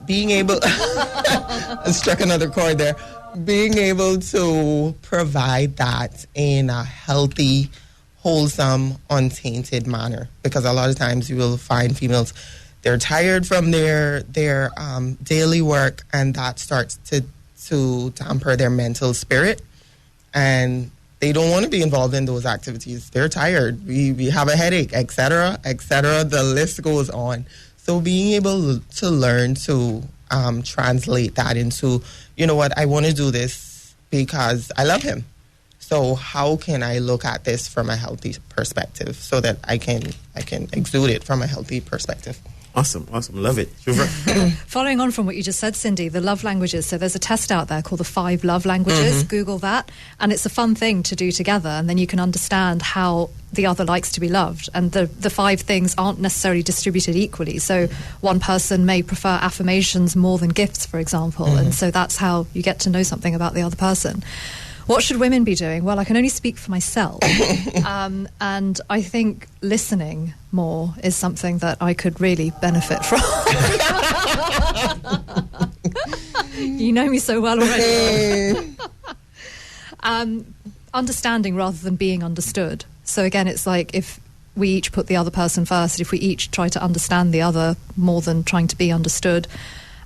being able, I struck another chord there, being able to provide that in a healthy, wholesome, untainted manner. Because a lot of times you will find females, they're tired from their daily work, and that starts to damper their mental spirit. And they don't want to be involved in those activities. They're tired. We have a headache, etc., etc. The list goes on. So being able to learn to translate that into, you know what, I want to do this because I love him. So how can I look at this from a healthy perspective so that I can exude it from a healthy perspective? Awesome. Love it. Shuvra? Following on from what you just said, Cindy, the love languages. So there's a test out there called the 5 love languages. Google that. And it's a fun thing to do together. And then you can understand how the other likes to be loved. And the 5 things aren't necessarily distributed equally. So one person may prefer affirmations more than gifts, for example. And so that's how you get to know something about the other person. What should women be doing? Well, I can only speak for myself. And I think listening more is something that I could really benefit from. You know me so well already. Understanding rather than being understood. So again, it's like if we each put the other person first, if we each try to understand the other more than trying to be understood.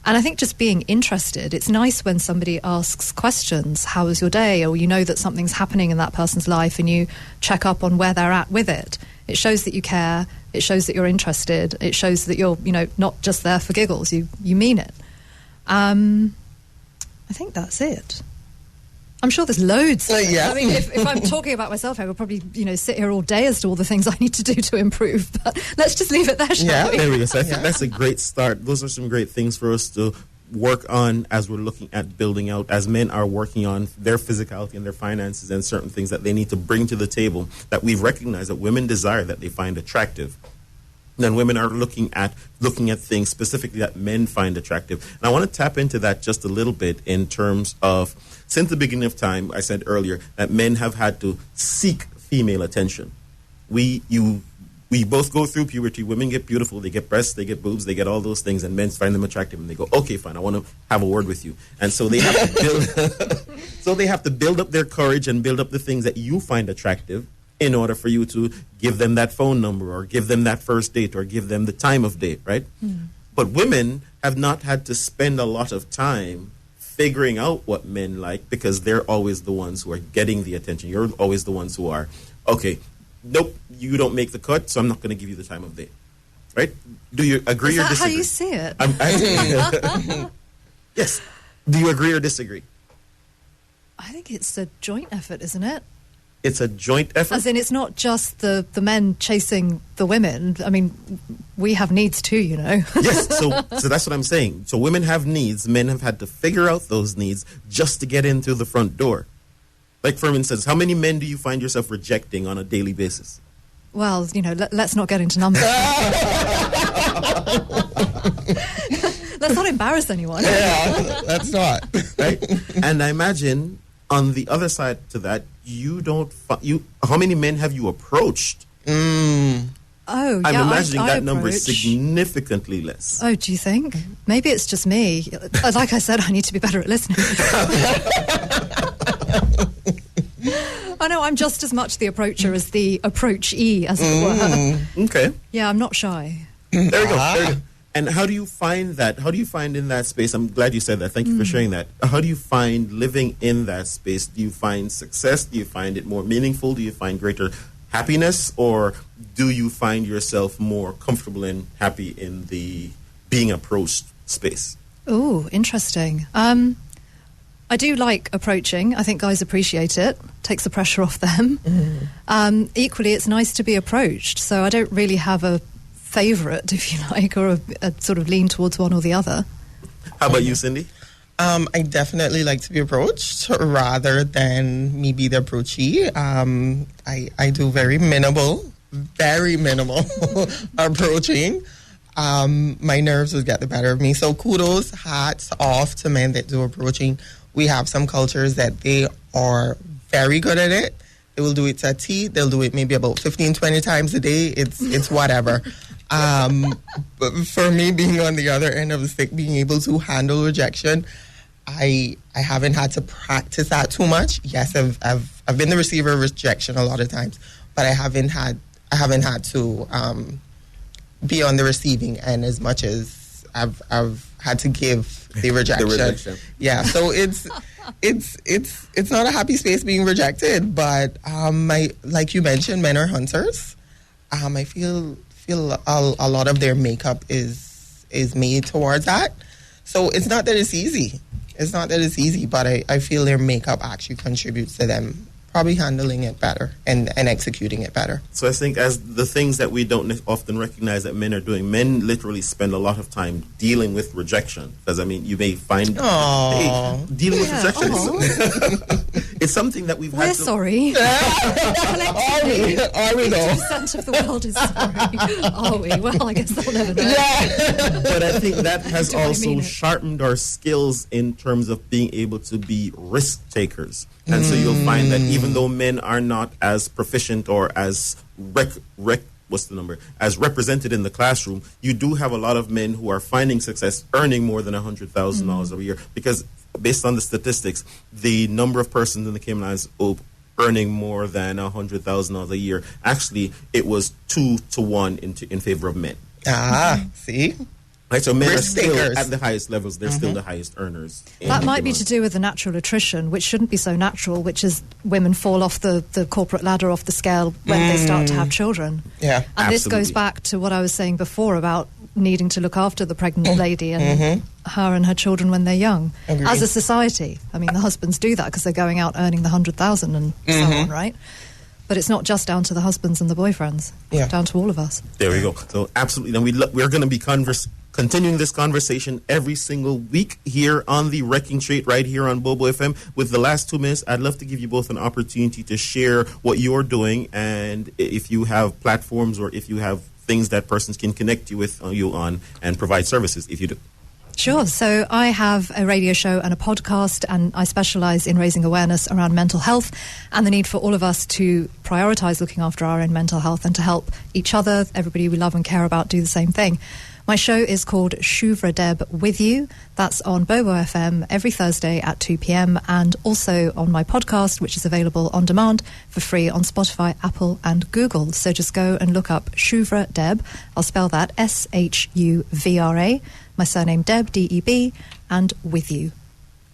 And I think just being interested, it's nice when somebody asks questions, how was your day? Or you know that something's happening in that person's life and you check up on where they're at with it. It shows that you care. It shows that you're interested. It shows that you're, not just there for giggles. You mean it. I think that's it. I'm sure there's loads. Yeah. I mean, if I'm talking about myself, I would probably, sit here all day as to all the things I need to do to improve. But let's just leave it there, shall we? There we go. So I think that's a great start. Those are some great things for us to work on as we're looking at building out, as men are working on their physicality and their finances and certain things that they need to bring to the table that we've recognized that women desire, that they find attractive. Then women are looking at things specifically that men find attractive. And I want to tap into that just a little bit in terms of, since the beginning of time, I said earlier that men have had to seek female attention. We both go through puberty. Women get beautiful. They get breasts, they get boobs, they get all those things, and men find them attractive. And they go, okay, fine, I want to have a word with you. And so they have to build up their courage and build up the things that you find attractive in order for you to give them that phone number or give them that first date or give them the time of date, right? But women have not had to spend a lot of time figuring out what men like because they're always the ones who are getting the attention. You're always the ones who are, okay, nope, you don't make the cut, so I'm not going to give you the time of day, right? Do you agree or disagree? Is that how you see it? Yes. Do you agree or disagree? I think it's a joint effort, isn't it? It's a joint effort? As in, it's not just the men chasing the women. I mean, we have needs too, Yes, so that's what I'm saying. So women have needs. Men have had to figure out those needs just to get in through the front door. Like, for instance, how many men do you find yourself rejecting on a daily basis? Well, let's not get into numbers. Let's not embarrass anyone. Yeah, that's not. Right? And I imagine on the other side to that, how many men have you approached? Oh, I'm imagining that number is significantly less. Oh, do you think? Maybe it's just me. Like I said, I need to be better at listening. I know I'm just as much the approacher as the approachee, as it were. Okay. Yeah, I'm not shy. There we go. And how do you find that? How do you find in that space? I'm glad you said that. Thank you for sharing that. How do you find living in that space? Do you find success? Do you find it more meaningful? Do you find greater happiness? Or do you find yourself more comfortable and happy in the being approached space? Oh, interesting. I do like approaching. I think guys appreciate it. Takes the pressure off them. Equally, it's nice to be approached. So I don't really have a favourite, if you like, or a sort of lean towards one or the other. How about you, Cindy? I definitely like to be approached rather than me be the approachee. I do very minimal approaching. My nerves would get the better of me. So kudos, hats off to men that do approaching. We have some cultures that they are very good at it. They will do it to a T. They'll do it maybe about 15, 20 times a day. It's whatever. But for me, being on the other end of the stick, being able to handle rejection, I haven't had to practice that too much. Yes, I've been the receiver of rejection a lot of times, but I haven't had to be on the receiving end as much as I've had to give the rejection. Yeah, so it's not a happy space being rejected, but like you mentioned, men are hunters. I feel a lot of their makeup is made towards that. So it's not that it's easy. But I feel their makeup actually contributes to them probably handling it better and executing it better. So I think as the things that we don't often recognize that men are doing, men literally spend a lot of time dealing with rejection. Because, I mean, you may find dealing with rejection it's something that we've had We're to... sorry. Are we though? 50% of the world is sorry. Are we? Well, I guess they'll never know. But I think that has Do I also mean it? sharpened our skills in terms of being able to be risk takers. And so you'll find that even though men are not as proficient or as as represented in the classroom, you do have a lot of men who are finding success earning more than $100,000 a year, because based on the statistics, the number of persons in the Cayman Islands earning more than $100,000 a year, actually it was 2 to 1 in favor of men. See? Right, so men are Risk still takers. at the highest levels. They're still the highest earners. That might be to do with the natural attrition, which shouldn't be so natural, which is women fall off the corporate ladder, off the scale when they start to have children. Yeah. And this goes Absolutely. back to what I was saying before about needing to look after the pregnant lady and her and her children when they're young. Agreed. As a society. I mean, the husbands do that because they're going out earning the 100,000 and so on, right? But it's not just down to the husbands and the boyfriends. Yeah. It's down to all of us. There we go. So absolutely. Then we're going to be continuing this conversation every single week here on the Wrecking Trade right here on Bobo FM. With the last 2 minutes, I'd love to give you both an opportunity to share what you're doing, and if you have platforms or if you have things that persons can connect you with you on and provide services if you do. Sure. So I have a radio show and a podcast, and I specialise in raising awareness around mental health and the need for all of us to prioritise looking after our own mental health and to help each other, everybody we love and care about, do the same thing. My show is called Shuvra Deb With You. That's on Bobo FM every Thursday at 2 p.m. and also on my podcast, which is available on demand for free on Spotify, Apple and Google. So just go and look up Shuvra Deb. I'll spell that S-H-U-V-R-A. My surname Deb, D-E-B, and With You.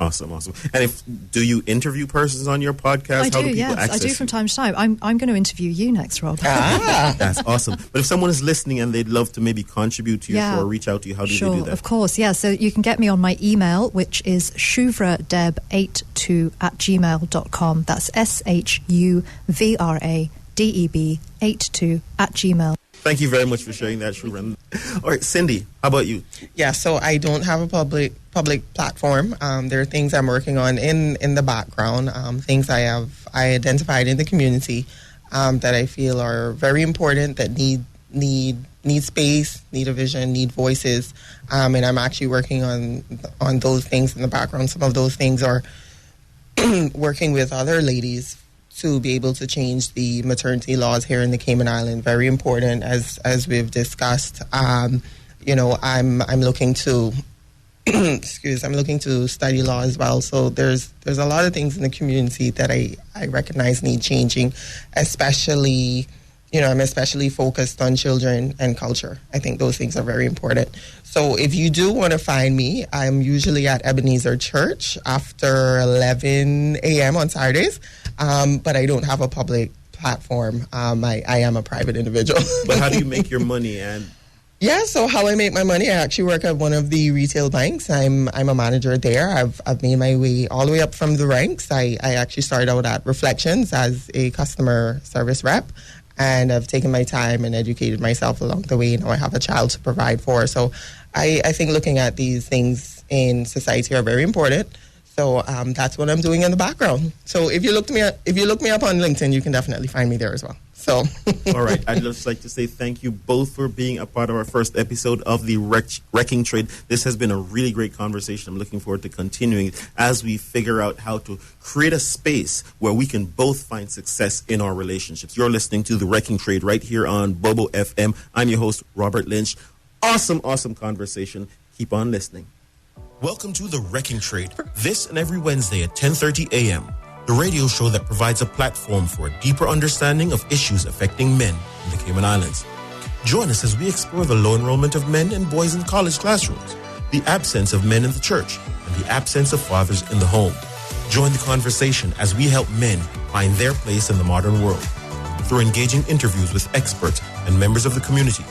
Awesome. And do you interview persons on your podcast? I How do, people yes. access I do from time to time. I'm going to interview you next, Rob. That's awesome. But if someone is listening and they'd love to maybe contribute to your show or reach out to you, how do they do that? Of course, yeah. So you can get me on my email, which is shuvradeb82@gmail.com. That's SHUVRADEB82@gmail. Thank you very much for sharing that, Shuvra. All right, Cindy, how about you? Yeah, so I don't have a public platform. There are things I'm working on in the background, things I identified in the community that I feel are very important, that need space, need a vision, need voices, and I'm actually working on those things in the background. Some of those things are working with other ladies to be able to change the maternity laws here in the Cayman Island. Very important, as we've discussed. I'm looking to I'm looking to study law as well. So there's a lot of things in the community that I recognize need changing, especially, I'm especially focused on children and culture. I think those things are very important. So if you do want to find me, I'm usually at Ebenezer Church after 11 a.m. on Saturdays, but I don't have a public platform. I am a private individual. But how do you make your money? And yeah, so how I make my money, I actually work at one of the retail banks. I'm a manager there. I've made my way all the way up from the ranks. I actually started out at Reflections as a customer service rep, and I've taken my time and educated myself along the way. Now I have a child to provide for. So I think looking at these things in society are very important. So that's what I'm doing in the background. So if you look me up on LinkedIn, you can definitely find me there as well. So all right, I'd just like to say thank you both for being a part of our first episode of the Wrecking Trade. This has been a really great conversation. I'm looking forward to continuing as we figure out how to create a space where we can both find success in our relationships. You're listening to the Wrecking Trade right here on Bobo FM. I'm your host, Robert Lynch. Awesome conversation. Keep on listening. Welcome to the Wrecking Trade. This and every Wednesday at 10:30 a.m. The radio show that provides a platform for a deeper understanding of issues affecting men in the Cayman Islands. Join us as we explore the low enrollment of men and boys in college classrooms, the absence of men in the church, and the absence of fathers in the home. Join the conversation as we help men find their place in the modern world. Through engaging interviews with experts and members of the community,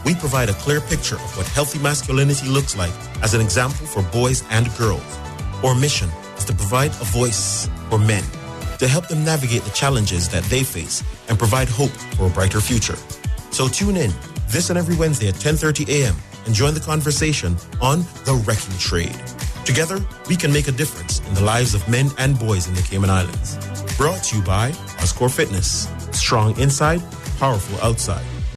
we provide a clear picture of what healthy masculinity looks like as an example for boys and girls. Our mission is to provide a voice for men to help them navigate the challenges that they face and provide hope for a brighter future. So tune in this and every Wednesday at 10:30 a.m. and join the conversation on The Wrecking Trade. Together, we can make a difference in the lives of men and boys in the Cayman Islands. Brought to you by Oscore Fitness. Strong inside, powerful outside.